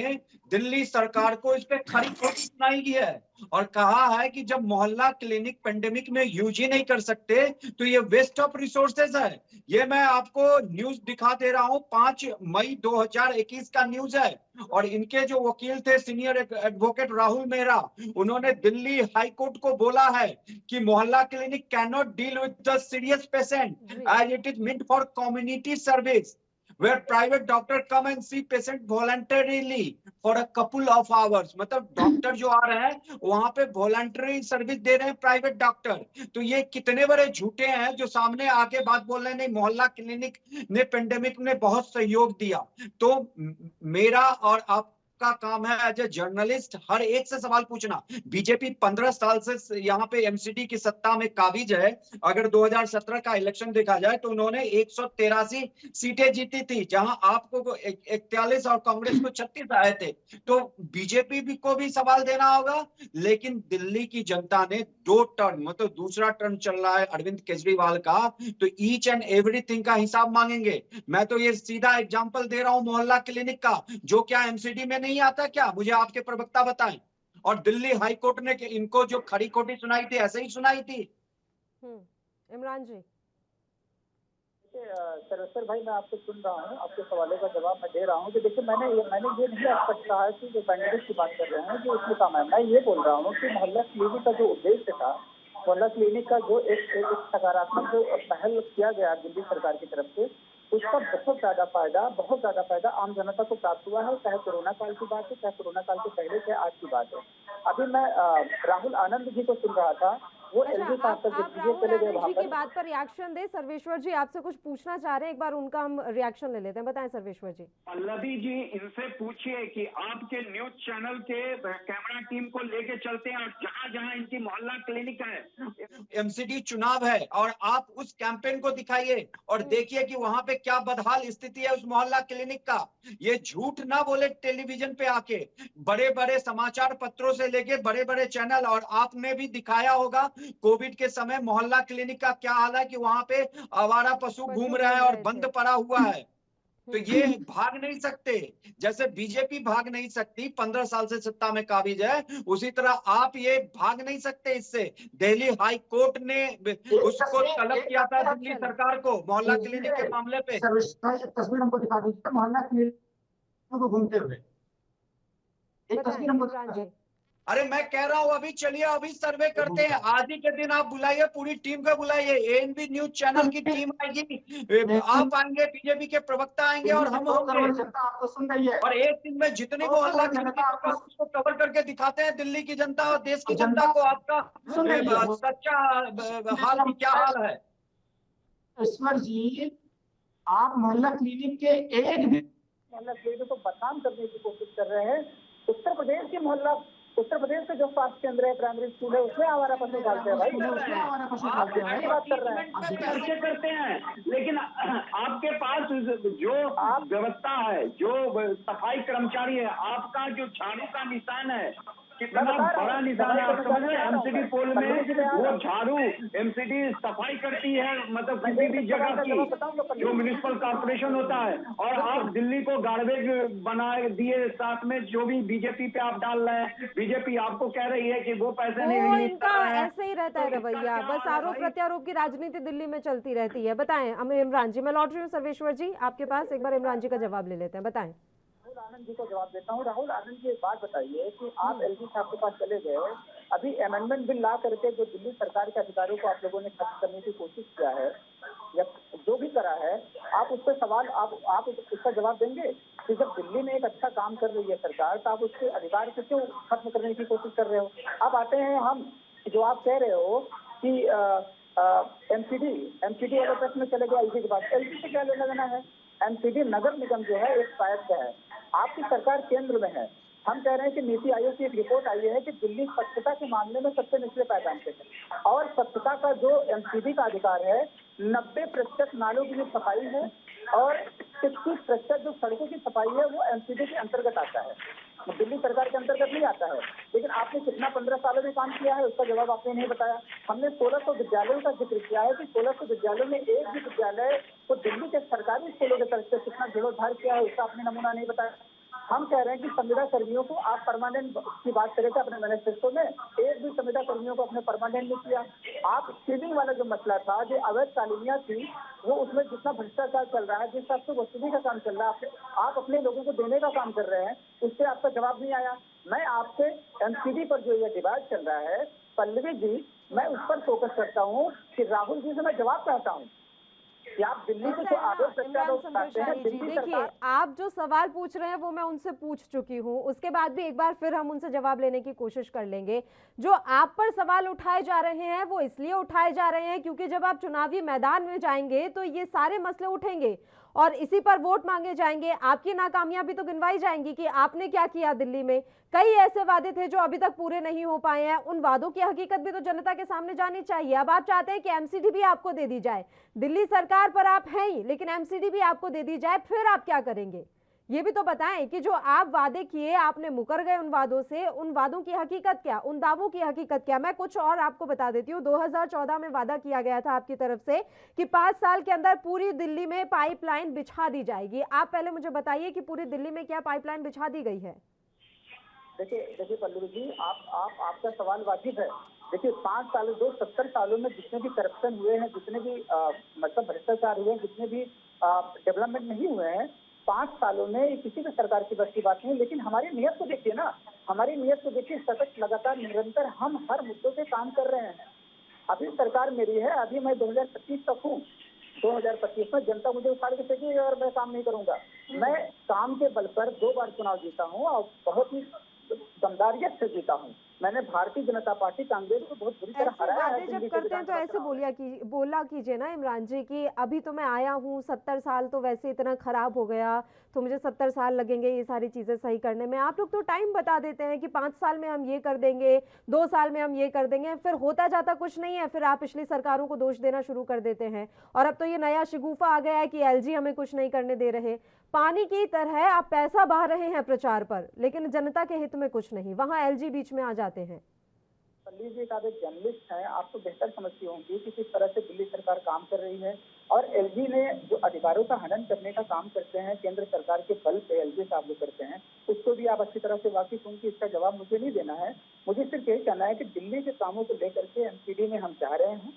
दिल्ली सरकार को इस पे खरी खोटी सुनाई है और कहा है कि जब मोहल्ला क्लिनिक पेंडेमिक में यूज ही नहीं कर सकते तो ये वेस्ट ऑफ रिसोर्सेज है। ये मैं आपको न्यूज दिखा दे रहा हूं, 5 मई 2021 का न्यूज है। और इनके जो वकील थे सीनियर एडवोकेट राहुल मेहरा, उन्होंने दिल्ली हाई कोर्ट को बोला है कि Mohalla clinic can not deal with the serious patient as it is meant for community service where private doctor come and see patient voluntarily for a couple of hours। मतलब doctor जो आ रहे हैं वहां पे वॉलंटरी सर्विस दे रहे हैं private doctor. तो ये कितने बड़े झूठे हैं जो सामने आके बात बोल रहे हैं नहीं मोहल्ला क्लिनिक ने पेंडेमिक में बहुत सहयोग दिया। तो मेरा और आप का काम है एज ए जर्नलिस्ट हर एक से सवाल पूछना। बीजेपी 15 साल से यहाँ पे एमसीडी की सत्ता में काबिज है। अगर 2017 का इलेक्शन देखा जाए तो उन्होंने 183 सीटें जीती थी, जहां आपको 41 और कांग्रेस को 36 आए थे। तो बीजेपी को भी सवाल देना होगा। लेकिन दिल्ली की जनता ने 2 टर्म, मतलब दूसरा टर्म चल रहा है अरविंद केजरीवाल का, तो ईच एंड एवरीथिंग का हिसाब मांगेंगे। मैं तो ये सीधा एग्जांपल दे रहा हूं मोहल्ला क्लिनिक का, जो क्या एमसीडी में नहीं आता क्या? मुझे आपके प्रवक्ता बताएं। और दिल्ली हाई कोर्ट ने इनको जो खरी खोटी सुनाई थी ऐसे ही सुनाई थी। इमरान जी। सर्वेश्वर भाई, मैं आपको सुन रहा हूँ, आपके सवालों का जवाब मैं दे रहा हूँ कि देखिए मैंने ये नहीं स्पष्ट कहा कि जो कैंडिडेट की बात कर रहे हैं जो उसमें काम है। मैं ये बोल रहा हूँ कि मोहल्ला क्लिनिक का जो उद्देश्य था, मोहल्ला क्लिनिक का जो एक सकारात्मक जो पहल किया गया दिल्ली सरकार की तरफ से, उसका बहुत ज्यादा फायदा आम जनता को प्राप्त हुआ है। चाहे कोरोना काल की बात है, चाहे कोरोना काल के पहले, चाहे आज की बात है। अभी मैं राहुल आनंद जी को सुन रहा था, वो अच्छा, एलजी साहब तक आप दिल्ली राहुल चले गए आनंद वहां जी की पर। बात पर रिएक्शन दे। सर्वेश्वर जी आपसे कुछ पूछना चाह रहे हैं, एक बार उनका हम रिएक्शन ले लेते हैं। बताएं सर्वेश्वर जी। पल्लवी जी, इनसे पूछिए कि आपके न्यूज चैनल के कैमरा टीम को लेके चलते हैं और जहां जहां इनकी मोहल्ला क्लिनिक है, एमसीडी चुनाव है और आप उस कैंपेन को दिखाइए और देखिए कि वहां पे क्या बदहाल स्थिति है उस मोहल्ला क्लिनिक का। ये झूठ ना बोले टेलीविजन पे आके, बड़े बड़े समाचार पत्रों से लेके बड़े बड़े चैनल, और आपने भी दिखाया होगा कोविड के समय मोहल्ला क्लिनिक का क्या हाल है कि वहां पे आवारा पशु घूम रहा है और बंद पड़ा हुआ है। तो ये भाग नहीं सकते, जैसे बीजेपी भाग नहीं सकती 15 साल से सत्ता में काबिज है, उसी तरह आप ये भाग नहीं सकते इससे। दिल्ली हाई कोर्ट ने उसको तलब किया था दिल्ली सरकार को मोहल्ला क्लिनिक के मामले पे। तस्वीर हमको दिखा दीजिए मोहल्ला क्लिनिक को घूमते हुए, एक तस्वीर हमको दिखा दीजिए। अरे मैं कह रहा हूँ अभी चलिए, अभी सर्वे करते हैं, आज ही के दिन आप बुलाइए, पूरी टीम को बुलाइए, एएनबी न्यूज चैनल की टीम आएगी, आप आएंगे, बीजेपी के प्रवक्ता आएंगे और हम होंगे, आपको सुन रही है। और एक दिन में जितनी मोहल्ला क्लिनिक होगा उसको कवर करके दिखाते हैं दिल्ली की जनता और देश की जनता को आपका सच्चा हाल क्या हाल है। ईश्वर जी, आप मोहल्ला क्लिनिक के एक भी मोहल्ला क्लिनिक को बदनाम करने की कोशिश कर रहे हैं। उत्तर प्रदेश के मोहल्ला, उत्तर प्रदेश का जो स्वास्थ्य केंद्र है, प्राइमरी स्कूल है, उसमें आवारा पशु डालते हैं भाई, आवारा पशु डालते हैं। की बात कर रहे हैं। चर्चा करते हैं, लेकिन आपके पास जो व्यवस्था है, जो सफाई कर्मचारी है, आपका जो झाड़ू का निशान है, कितना बड़ा निशान है, आप समझ रहे हैं। एमसीडी पोल में वो झाड़ू एमसीडी सफाई करती है, मतलब किसी भी जगह की जो म्युनिसिपल कॉर्पोरेशन होता है, और आप दिल्ली को गार्बेज बना दिए, साथ में जो भी बीजेपी पे आप डाल रहे हैं, बीजेपी आपको कह रही है कि वो पैसे नहीं वो रिलीज इनका कर रहे हैं। ऐसे ही रहता है रवैया, बस आरोप प्रत्यारोप की राजनीति दिल्ली में चलती रहती है। बताएं इमरान जी, मैं लौट रही हूँ सर्वेश्वर जी आपके पास, एक बार इमरान जी का जवाब ले लेते हैं। बताएं। राहुल आनंद जी को जवाब देता हूँ। राहुल आनंद जी एक बात बताइए कि आप एलजी साहब के पास चले गए, अभी अमेंडमेंट बिल ला करके जो दिल्ली सरकार के अधिकारियों को आप लोगों ने खत्म करने की कोशिश किया है या जो भी करा है, आप उस पर सवाल आप उसका जवाब देंगे कि जब दिल्ली में एक अच्छा काम कर रही है सरकार, तो आप उसके अधिकार को क्यों खत्म करने की कोशिश कर रहे हो। अब आते हैं हम जो आप कह रहे हो कि एमसीडी वाले प्रश्न में चले गए एलजी के पास। एलजी से क्या लेना देना है। एमसीडी नगर निगम जो है एक स्वायत्त है, आपकी सरकार केंद्र में है। हम कह रहे हैं कि नीति आयोग की एक रिपोर्ट आई है कि दिल्ली स्वच्छता के मामले में सबसे निचले पायदान पे है, और स्वच्छता का जो एमसीडी का अधिकार है, 90% नालों की जो सफाई है और 21% जो सड़कों की सफाई है वो एमसीडी के अंतर्गत आता है, दिल्ली सरकार के अंतर्गत नहीं आता है। लेकिन आपने कितना 15 सालों में काम किया है उसका जवाब आपने नहीं बताया। हमने 1600 विद्यालयों का जिक्र किया है कि 1600 विद्यालयों में एक भी विद्यालय को दिल्ली के सरकारी स्कूलों की तरफ से कितना जीर्णोद्धार किया है उसका आपने नमूना नहीं बताया। हम कह रहे हैं कि संविदा कर्मियों को आप परमानेंट की बात करें थे अपने मैनिफेस्टो में, एक भी संविदा कर्मियों को अपने परमानेंट नहीं किया। आप स्कीमिंग वाला जो मसला था, जो अवैध तालीमियां थी, वो उसमें जितना भ्रष्टाचार चल रहा है, जिस हिसाब से वसूली का काम चल रहा है, आप अपने लोगों को देने का काम कर रहे हैं, उससे आपका जवाब नहीं आया। मैं आपसे एमसीडी पर जो ये डिबेट चल रहा है पल्लवी जी, मैं उस पर फोकस करता हूँ कि राहुल जी से मैं जवाब चाहता हूँ कि आप दिल्ली से जो आरोप प्रत्यारोप करते हैं, दिल्ली देखिए आप जो सवाल पूछ रहे हैं वो मैं उनसे पूछ चुकी हूँ, उसके बाद भी एक बार फिर हम उनसे जवाब लेने की कोशिश कर लेंगे। जो आप पर सवाल उठाए जा रहे हैं वो इसलिए उठाए जा रहे हैं क्योंकि जब आप चुनावी मैदान में जाएंगे तो ये सारे मसले उठेंगे और इसी पर वोट मांगे जाएंगे। आपकी नाकामयाबी तो गिनवाई जाएंगी कि आपने क्या किया दिल्ली में। कई ऐसे वादे थे जो अभी तक पूरे नहीं हो पाए हैं, उन वादों की हकीकत भी तो जनता के सामने जानी चाहिए। अब आप चाहते हैं कि एमसीडी भी आपको दे दी जाए, दिल्ली सरकार पर आप हैं ही, लेकिन एमसीडी भी आपको दे दी जाए, फिर आप क्या करेंगे ये भी तो बताएं कि जो आप वादे किए आपने मुकर गए उन वादों से, उन वादों की हकीकत क्या, उन दावों की हकीकत क्या। मैं कुछ और आपको बता देती हूँ। 2014 में वादा किया गया था आपकी तरफ से कि 5 साल के अंदर पूरी दिल्ली में पाइपलाइन बिछा दी जाएगी। आप पहले मुझे बताइए कि पूरी दिल्ली में क्या पाइपलाइन बिछा दी गई है। देखिए पल्लवी जी, आपका सवाल वाजिब है। देखिए 5 सालों 70 सालों में जितने भी करप्शन हुए हैं, जितने भी मतलब भ्रष्टाचार हुए हैं, जितने भी डेवलपमेंट नहीं हुए हैं, 5 सालों में किसी भी सरकार की बस की बात नहीं। लेकिन हमारी नीयत को देखिए ना, हमारी नीयत को देखिए, सतत लगातार निरंतर हम हर मुद्दों पे काम कर रहे हैं। अभी सरकार मेरी है, अभी मैं 2025 तक हूँ। 2025 में जनता मुझे उखाड़ के फेंकेगी और मैं काम नहीं करूंगा। मैं काम के बल पर 2 बार चुनाव जीता हूँ और बहुत ही दमदारियत से जीता हूँ। मैंने भारतीय जनता पार्टी कांग्रेस को बहुत बुरी तरह हराया वादे जब करते हैं तो ऐसे बोला कीजिए ना इमरान जी कि अभी तो मैं आया हूँ, 70 साल तो वैसे इतना खराब हो गया तो मुझे 70 साल लगेंगे ये सारी चीजें सही करने में। आप लोग तो टाइम बता देते हैं कि 5 साल में हम ये कर देंगे, 2 साल में हम ये कर देंगे, फिर होता जाता कुछ नहीं है, फिर आप पिछली सरकारों को दोष देना शुरू कर देते हैं। और अब तो ये नया शिगुफा आ गया है कि एलजी हमें कुछ नहीं करने दे रहे। पानी की तरह आप पैसा बहा रहे हैं प्रचार पर, लेकिन जनता के हित में कुछ नहीं, वहां एलजी बीच में आ जाते हैं। पल्ली जी का एक जर्नलिस्ट है, आप तो बेहतर समझती होंगी कि किस तरह से दिल्ली सरकार काम कर रही है। और एलजी ने जो अधिकारों का हनन करने का काम करते हैं केंद्र सरकार के बल पे एलजी साहब जो करते हैं, उसको भी आप अच्छी तरह से वाकिफ होंगी। इसका जवाब मुझे नहीं देना है, मुझे सिर्फ यही कहना है कि दिल्ली के कामों को लेकर के एमसीडी में हम चाह रहे हैं,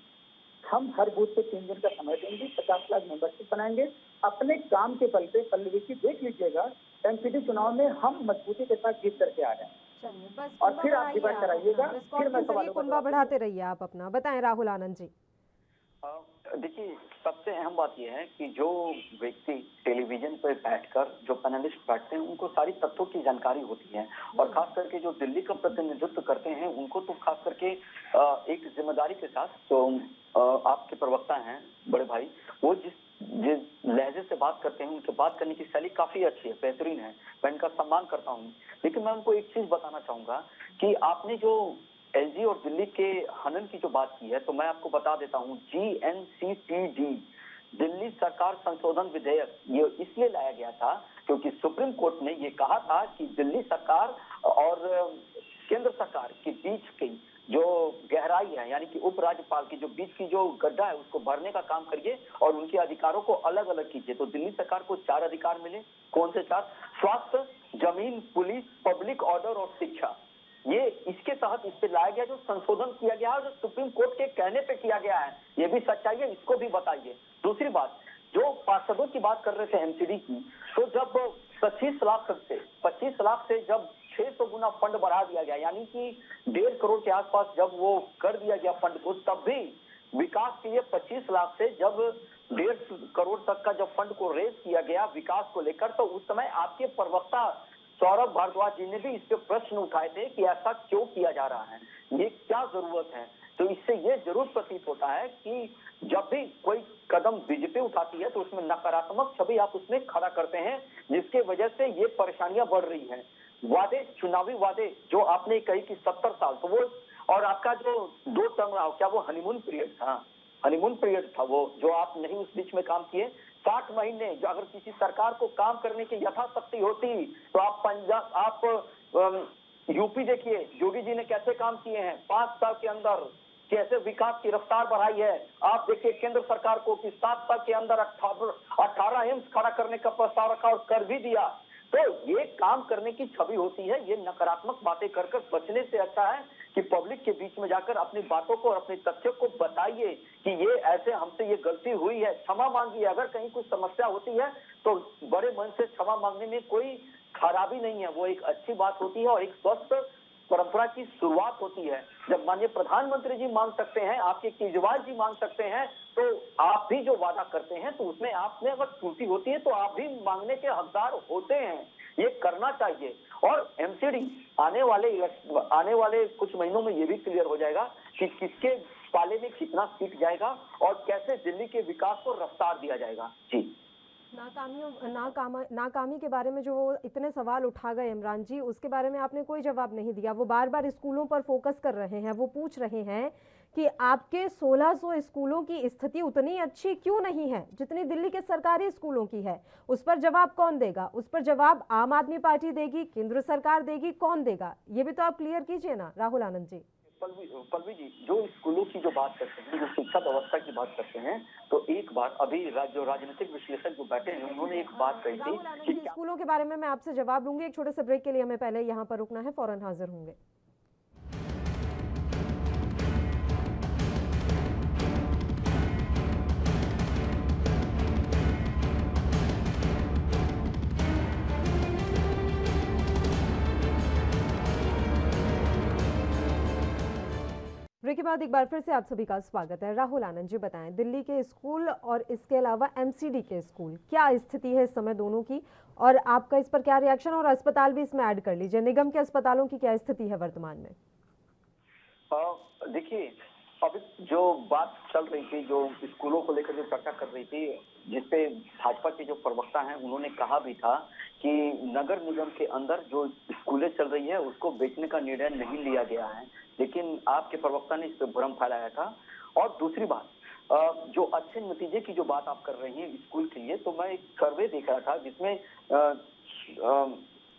हम हर बूथ पे 3 दिन का समय देंगे, 50 लाख मेंबरशिप बनाएंगे अपने काम के बल पे। पल्लवी जी देख लीजिएगा, एमसीडी चुनाव में हम मजबूती के साथ जीत करके आ रहे हैं। बस और फिर आप डिबेट कराइएगा, फिर मैं सवालों का कुनबा बढ़ाते रहिए आप अपना। बताएं राहुल आनंद जी। देखिए, सबसे अहम बात यह है कि जो व्यक्ति टेलीविजन पर बैठकर जो पैनलिस्ट बैठते हैं उनको सारी तथ्यों की जानकारी होती है, और खास करके जो दिल्ली का प्रतिनिधित्व करते हैं उनको तो खास करके एक जिम्मेदारी के साथ, तो आपके प्रवक्ता हैं बड़े भाई, वो जिस लहजे से बात करते हैं, उनके बात करने की शैली काफी अच्छी है, बेहतरीन है, मैं इनका सम्मान करता हूँ। लेकिन मैं उनको एक चीज बताना चाहूंगा कि आपने जो एलजी और दिल्ली के हनन की जो बात की है, तो मैं आपको बता देता हूँ, GNCPD दिल्ली सरकार संशोधन विधेयक ये इसलिए लाया गया था क्योंकि सुप्रीम कोर्ट ने ये कहा था कि दिल्ली सरकार और केंद्र सरकार के बीच की जो गहराई है, यानी कि उपराज्यपाल की जो बीच की जो गड्ढा है उसको भरने का काम करिए और उनके अधिकारों को अलग अलग कीजिए। तो दिल्ली सरकार को 4 अधिकार मिले। कौन से 4? स्वास्थ्य, जमीन, पुलिस, पब्लिक ऑर्डर और शिक्षा। ये इसके तहत इस पे लाया गया, जो संशोधन किया गया है, जो सुप्रीम कोर्ट के कहने पे किया गया है, ये भी सच्चाई है, इसको भी बताइए। दूसरी बात, जो पार्षदों की बात कर रहे थे एमसीडी की, तो जब 25 लाख से जब 600 गुना फंड बढ़ा दिया गया, यानी कि 1.5 करोड़ के आसपास जब वो कर दिया गया फंड को, तब भी विकास के लिए 25 लाख से जब 1.5 करोड़ तक का जब फंड को रेज किया गया विकास को लेकर, तो उस समय आपके प्रवक्ता सौरभ भारद्वाज जी ने भी इस पे प्रश्न उठाए थे कि ऐसा क्यों किया जा रहा है, ये क्या जरूरत है। तो इससे ये जरूर प्रतीत होता है कि जब भी कोई कदम बीजेपी उठाती है तो उसमें नकारात्मक छवि आप उसमें खड़ा करते हैं, जिसके वजह से ये परेशानियां बढ़ रही हैं। वादे, चुनावी वादे जो आपने कही कि 70 साल, तो वो और आपका जो 2 टर्म रहा, क्या वो हनीमून पीरियड था? हनीमून पीरियड था वो, जो आप नहीं उस बीच में काम किए। 60 महीने जो अगर किसी सरकार को काम करने की यथाशक्ति होती तो आप यूपी देखिए, योगी जी ने कैसे काम किए हैं 5 साल के अंदर, कैसे विकास की रफ्तार बढ़ाई है। आप देखिए केंद्र सरकार को कि 7 साल के अंदर 18 एम्स खड़ा करने का प्रस्ताव रखा और कर भी दिया। तो ये काम करने की छवि होती है। ये नकारात्मक बातें कर बचने से अच्छा है कि पब्लिक के बीच में जाकर अपनी बातों को और अपने तथ्यों को बताइए कि ये ऐसे हमसे ये गलती हुई है, क्षमा मांगिए। अगर कहीं कुछ समस्या होती है तो बड़े मन से क्षमा मांगने में कोई खराबी नहीं है, वो एक अच्छी बात होती है और एक स्वस्थ परंपरा की शुरुआत होती है। जब माननीय प्रधानमंत्री जी मांग सकते हैं, आपके केजरीवाल जी मांग सकते हैं, तो आप भी जो वादा करते हैं तो उसमें आपने अगर त्रुटि होती है तो आप भी मांगने के हकदार होते हैं। ये करना चाहिए। और एमसीडी आने वाले कुछ महीनों में ये भी क्लियर हो जाएगा कि किसके पाले में कितना सीट जाएगा और कैसे दिल्ली के विकास को रफ्तार दिया जाएगा। जी, नाकामी के बारे में जो इतने सवाल उठा गए इमरान जी, उसके बारे में आपने कोई जवाब नहीं दिया। वो बार बार स्कूलों पर फोकस कर रहे हैं, वो पूछ रहे हैं कि आपके 1600 स्कूलों की स्थिति उतनी अच्छी क्यों नहीं है जितनी दिल्ली के सरकारी स्कूलों की है। उस पर जवाब कौन देगा? उस पर जवाब आम आदमी पार्टी देगी, केंद्र सरकार देगी, कौन देगा? ये भी तो आप क्लियर कीजिए ना राहुल आनंद जी। पल्लवी जी, जो स्कूलों की जो बात करते हैं, जो शिक्षा व्यवस्था की बात करते हैं, तो एक बात अभी जो राजनीतिक विश्लेषक जो बैठे हैं उन्होंने एक बात कही थी कि स्कूलों के बारे में मैं आपसे जवाब लूंगी। एक छोटे से ब्रेक के लिए हमें पहले यहाँ पर रुकना है, फौरन हाजिर होंगे। ब्रेक के बाद एक बार फिर से आप सभी का स्वागत है। राहुल आनंद जी, बताएं दिल्ली के स्कूल और इसके अलावा एमसीडी के स्कूल क्या स्थिति है इस समय दोनों की, और आपका इस पर क्या रिएक्शन, और अस्पताल भी इसमें ऐड कर लीजिए। निगम के अस्पतालों की क्या स्थिति है वर्तमान में? देखिए, अभी जो बात चल रही थी, जो स्कूलों को लेकर जो चर्चा कर रही थी, जिसपे भाजपा के जो प्रवक्ता हैं उन्होंने कहा भी था कि नगर निगम के अंदर जो स्कूलें चल रही है उसको बेचने का निर्णय नहीं लिया गया है, लेकिन आपके प्रवक्ता ने इस पर भ्रम फैलाया था। और दूसरी बात, जो अच्छे नतीजे की जो बात आप कर रही हैं स्कूल के लिए, तो मैं एक सर्वे देख रहा था जिसमें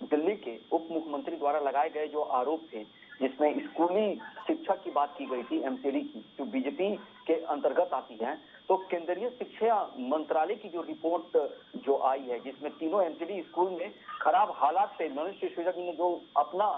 दिल्ली के उप मुख्यमंत्री द्वारा लगाए गए जो आरोप थे, जिसमें स्कूली शिक्षा की बात की गई थी, एमसीडी की, जो बीजेपी के अंतर्गत आती है, तो केंद्रीय शिक्षा मंत्रालय की जो रिपोर्ट जो आई है, जिसमें तीनों एमसीडी स्कूल में खराब हालात पे मनीष सिसोदिया जी ने जो अपना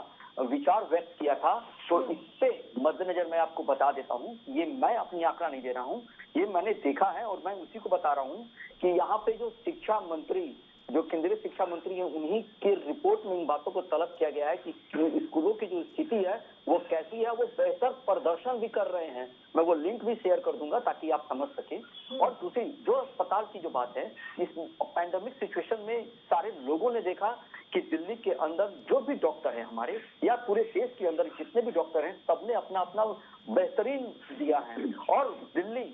विचार व्यक्त किया था, तो इससे मद्देनजर मैं आपको बता देता हूँ, ये मैं अपनी आंकड़ा नहीं दे रहा हूँ, ये मैंने देखा है और मैं उसी को बता रहा हूँ कि यहाँ पे जो शिक्षा मंत्री, जो केंद्रीय शिक्षा मंत्री है, उन्हीं के रिपोर्ट में इन बातों को तलब किया गया है कि स्कूलों की जो स्थिति है वो कैसी है, वो बेहतर प्रदर्शन भी कर रहे हैं। मैं वो लिंक भी शेयर कर दूंगा ताकि आप समझ सकें। और दूसरी जो अस्पताल की जो बात है, इस पैंडेमिक सिचुएशन में सारे लोगों ने देखा कि दिल्ली के अंदर जो भी डॉक्टर है हमारे, या पूरे देश के अंदर जितने भी डॉक्टर हैं, सबने अपना अपना बेहतरीन दिया है। और दिल्ली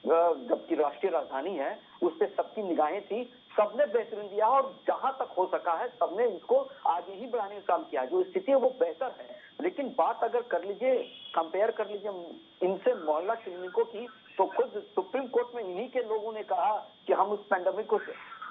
जबकि राष्ट्रीय राजधानी है, उस पर सबकी निगाहें थी, सबने बेहतरीन दिया और जहां तक हो सका है सबने इसको आगे ही बढ़ाने का काम किया। जो स्थिति है वो बेहतर है, लेकिन बात अगर कर लीजिए, कंपेयर कर लीजिए इनसे मोहल्ला क्लिनिकों की, तो खुद सुप्रीम कोर्ट में इन्हीं के लोगों ने कहा कि हम उस पैंडेमिक को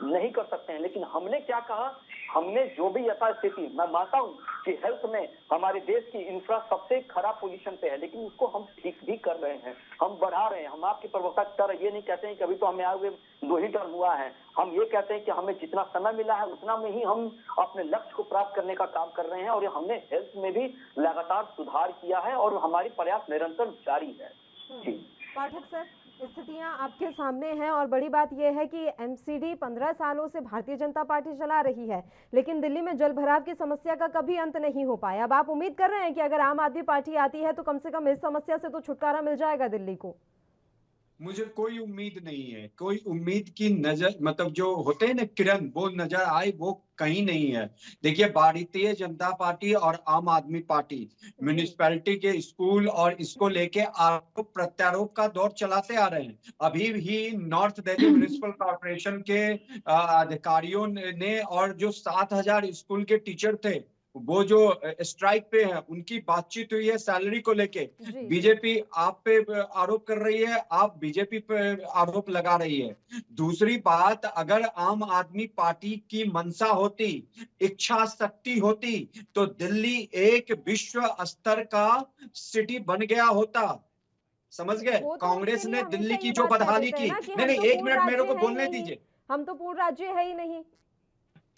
नहीं कर सकते हैं। लेकिन हमने क्या कहा, हमने जो भी यथास्थिति, मैं मानता हूं कि हेल्थ में हमारे देश की इंफ्रा सबसे खराब पोजीशन पे है, लेकिन उसको हम ठीक भी कर रहे हैं, हम बढ़ा रहे हैं। हम आपके प्रवक्ता की तरह ये नहीं कहते हैं कि अभी तो हमें आए हुए 2 ही टर्म हुआ है, हम ये कहते हैं कि हमें जितना समय मिला है उतना में ही हम अपने लक्ष्य को प्राप्त करने का काम कर रहे हैं। और हमने हेल्थ में भी लगातार सुधार किया है और हमारी प्रयास निरंतर जारी है। जी पाठक सर, स्थितियां आपके सामने हैं और बड़ी बात यह है कि एमसीडी 15 सालों से भारतीय जनता पार्टी चला रही है, लेकिन दिल्ली में जल भराव की समस्या का कभी अंत नहीं हो पाया। अब आप उम्मीद कर रहे हैं कि अगर आम आदमी पार्टी आती है तो कम से कम इस समस्या से तो छुटकारा मिल जाएगा दिल्ली को? मुझे कोई उम्मीद नहीं है, कोई उम्मीद की नजर, मतलब जो होते हैं ना किरण, वो नजर आए, वो कहीं नहीं है। देखिए, भारतीय जनता पार्टी और आम आदमी पार्टी म्यूनिसिपैलिटी के स्कूल और इसको लेके आरोप प्रत्यारोप का दौर चलाते आ रहे हैं। अभी भी नॉर्थ दिल्ली म्युनिसिपल कॉर्पोरेशन के अधिकारियों ने और जो 7,000 स्कूल के टीचर थे वो जो स्ट्राइक पे है, उनकी बातचीत हुई है सैलरी को लेके। बीजेपी आप पे आरोप कर रही है, आप बीजेपी पे आरोप लगा रही है। दूसरी बात, अगर आम आदमी पार्टी की मंशा होती, इच्छा शक्ति होती, तो दिल्ली एक विश्व स्तर का सिटी बन गया होता। समझ गए? कांग्रेस ने दिल्ली की जो बदहाली की, नहीं, 1 मिनट मेरे को बोलने दीजिए। हम तो पूर्ण राज्य है ही नहीं।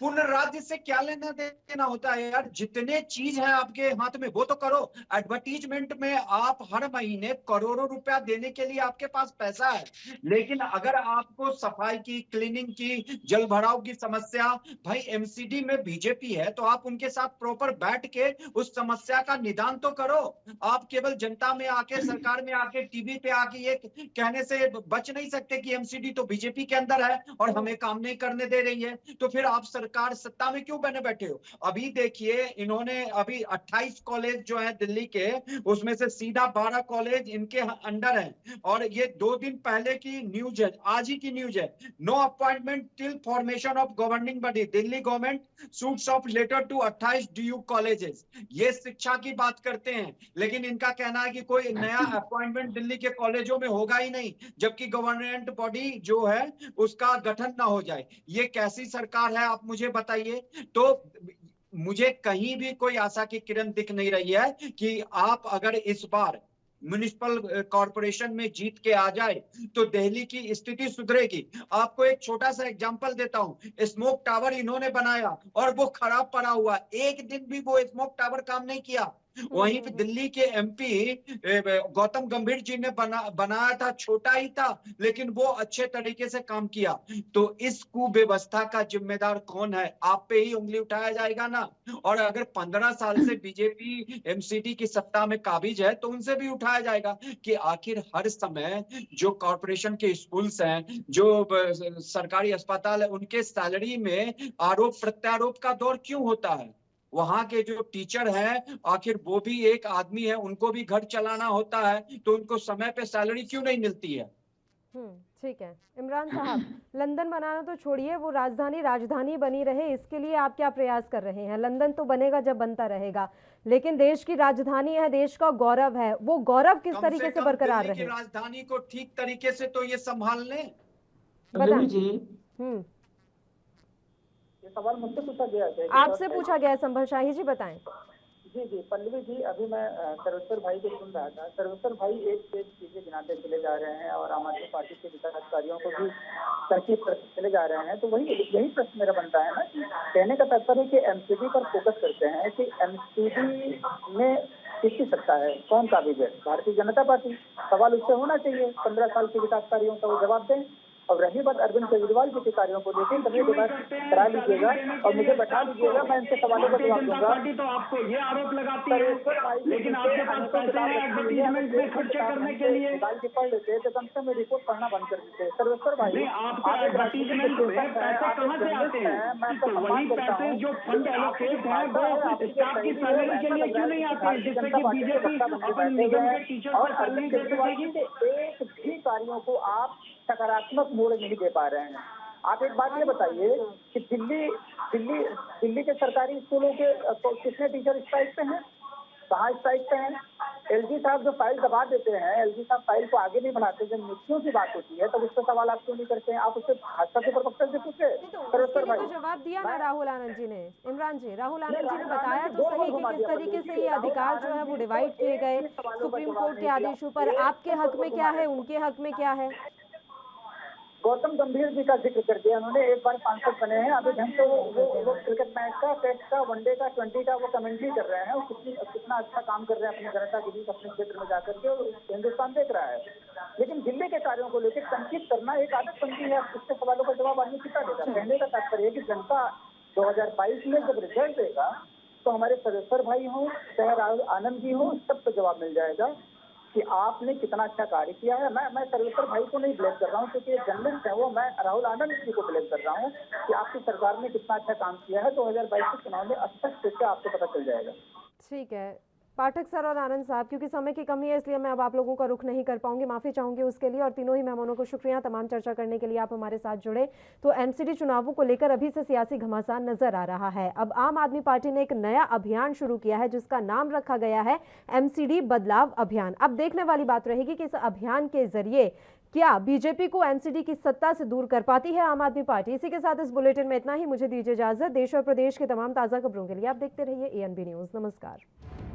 पूर्ण राज्य से क्या लेना देना होता है यार? जितने चीज है आपके हाथ में वो तो करो। एडवर्टीजमेंट में आप हर महीने करोड़ों रुपया देने के लिए आपके पास पैसा है, लेकिन अगर आपको सफाई की, क्लीनिंग की, जल भराव की समस्या, भाई एमसीडी में बीजेपी है तो आप उनके साथ प्रॉपर बैठ के उस समस्या का निदान तो करो। आप केवल जनता में आके, सरकार में आके, टीवी पे आके ये कहने से बच नहीं सकते कि एमसीडी तो बीजेपी के अंदर है और हमें काम नहीं करने दे रही है। तो फिर आप सरकार सत्ता में क्यों बने बैठे हो? अभी देखिए, इन्होंने अभी 28 कॉलेज जो है दिल्ली के, उसमें से सीधा 12 कॉलेज इनके अंडर है। और ये 2 दिन पहले की न्यूज है, आज ही की न्यूज है। No appointment till formation of governing body, Delhi government shoots off letter to 28 DU colleges. ये शिक्षा की बात करते हैं, लेकिन इनका कहना है कि कोई नया अपॉइंटमेंट दिल्ली के कॉलेजों में होगा ही नहीं जबकि गवर्नमेंट बॉडी जो है उसका गठन ना हो जाए। ये कैसी सरकार है आप मुझे बताइए। तो मुझे कहीं भी कोई आशा की किरण दिख नहीं रही है कि आप अगर इस बार म्युनिसिपल कॉर्पोरेशन में जीत के आ जाए तो दिल्ली की स्थिति सुधरेगी। आपको एक छोटा सा एग्जांपल देता हूं। स्मोक टावर इन्होंने बनाया और वो खराब पड़ा हुआ, एक दिन भी वो स्मोक टावर काम नहीं किया। वहीं पे दिल्ली के एमपी गौतम गंभीर जी ने बनाया था, छोटा ही था लेकिन वो अच्छे तरीके से काम किया। तो इस कुव्यवस्था का जिम्मेदार कौन है? आप पे ही उंगली उठाया जाएगा ना। और अगर 15 साल से बीजेपी एमसीडी की सत्ता में काबिज है तो उनसे भी उठाया जाएगा कि आखिर हर समय जो कॉर्पोरेशन के स्कूल्स हैं, जो सरकारी अस्पताल है, उनके सैलरी में आरोप प्रत्यारोप का दौर क्यों होता है? वहां के जो टीचर हैं आखिर वो भी एक आदमी है, उनको भी घर चलाना होता है, तो उनको समय पे सैलरी क्यों नहीं मिलती है? ठीक है। इमरान साहब, लंदन बनाना तो छोड़िए, वो राजधानी बनी रहे, इसके लिए आप क्या प्रयास कर रहे हैं? लंदन तो बनेगा जब बनता रहेगा, लेकिन देश की राजधानी है, देश का गौरव है, वो गौरव किस तरीके से बरकरार दिल्ली की रहे? राजधानी को ठीक तरीके से तो ये संभाल लें। बताएं। जी ये सवाल मुझसे पूछा गया है। आपसे पूछा गया है संभल शाही जी, बताएं। जी जी पल्लवी जी, अभी मैं सर्वेश्वर भाई को सुन रहा था। सर्वेश्वर भाई एक एक चीजें गिनाते चले जा रहे हैं और आम आदमी पार्टी के विकास अधिकारियों को भी तनकीद करते चले जा रहे हैं। तो यही प्रश्न मेरा बनता है ना कि कहने का तात्पर्य कि एमसीडी पर फोकस करते हैं कि एमसीडी में किसकी सत्ता है, कौन काबिज है? भारतीय जनता पार्टी। सवाल उससे होना चाहिए, 15 साल के विकास कार्यों का वो जवाब दें। और रही बात अरविंद केजरीवाल जी के कार्यों को लेकर, कभी डिबेट करा लीजिएगा और मुझे बैठा लीजिएगा, मैं इनके सवालों का जवाब दूंगा। तो आपको ये आरोप लगाती है, लेकिन आपके पास पैसे हैं एडवर्टीजमेंट में खर्चे करने के लिए। निकाल के पढ़ लेते तो कम से कम रिपोर्ट पढ़ना बंद कर देते। सर्वेश्वर भाई, आपका एडवर्टीजमेंट में पैसे कहाँ से आते हैं? तो वही पैसे जो फंड एलोकेट है वो स्टाफ की सैलरी के लिए क्यों नहीं आते हैं, जिससे कि बीजेपी अपन निगम के टीचर को सैलरी दे सकेगी? एक भी कार्यों को आप सकारात्मक मोड़ नहीं दे पा रहे हैं। आप एक बात ये बताइए कि दिल्ली के सरकारी स्कूलों के कितने टीचर स्ट्राइक पे हैं? कहाँ स्ट्राइक पे हैं? एलजी साहब जो फाइल दबा देते हैं, एलजी साहब फाइल को आगे नहीं बढ़ाते, जब नियुक्तियों की बात होती है तब उस पर सवाल आप क्यों नहीं करते हैं? आप उससे भाजपा के प्रवक्ता से पूछे। तो जवाब दिया ना राहुल आनंद जी ने। इमरान जी, राहुल आनंद जी ने बताया तो सही कि किस तरीके से ये अधिकार जो है वो डिवाइड किए गए सुप्रीम कोर्ट के आदेशों पर। आपके हक में क्या है, उनके हक में क्या है? गौतम गंभीर जी का जिक्र कर दिया उन्होंने, एक बार सांसद बने हैं, अभी ढंग से वो क्रिकेट मैच का, टेस्ट का, वनडे का, 20 का वो कमेंट्री कर रहे हैं। वो कितना अच्छा काम कर रहे हैं अपनी जनता के बीच, अपने क्षेत्र में जाकर के, और हिंदुस्तान देख रहा है। लेकिन दिल्ली के कार्यों को लेकर तनकीद करना एक आदत बनती है। उसके सवालों का जवाब आदमी कितना देगा? कहने का तात्पर्य है कि जनता 2022 में जब रिजल्ट देगा तो हमारे सर्वेश्वर भाई हों चाहे राहुल आनंद जी हों, सबको जवाब मिल जाएगा कि आपने कितना अच्छा कार्य किया है। मैं सर्वेश्वर भाई को नहीं ब्लेम कर रहा हूँ क्योंकि जर्नलिस्ट है वो, मैं राहुल आनंद जी को ब्लेम कर रहा हूँ कि आपकी सरकार ने कितना अच्छा काम किया है। 2022 के चुनाव में स्पष्ट रूप से आपको पता चल जाएगा। ठीक है पाठक सर और आनंद साहब, क्योंकि समय की कमी है इसलिए मैं अब आप लोगों का रुख नहीं कर पाऊंगी, माफी चाहूंगी उसके लिए। और तीनों ही मेहमानों को शुक्रिया तमाम चर्चा करने के लिए, आप हमारे साथ जुड़े। तो एमसीडी चुनावों को लेकर अभी से सियासी घमासान नजर आ रहा है। अब आम आदमी पार्टी ने एक नया अभियान शुरू किया है जिसका नाम रखा गया है एमसीडी बदलाव अभियान। अब देखने वाली बात रहेगी कि इस अभियान के जरिए क्या बीजेपी को एमसीडी की सत्ता से दूर कर पाती है आम आदमी पार्टी। इसी के साथ इस बुलेटिन में इतना ही। मुझे दीजिए इजाजत। देश और प्रदेश के तमाम ताजा खबरों के लिए आप देखते रहिए एएनबी न्यूज। नमस्कार।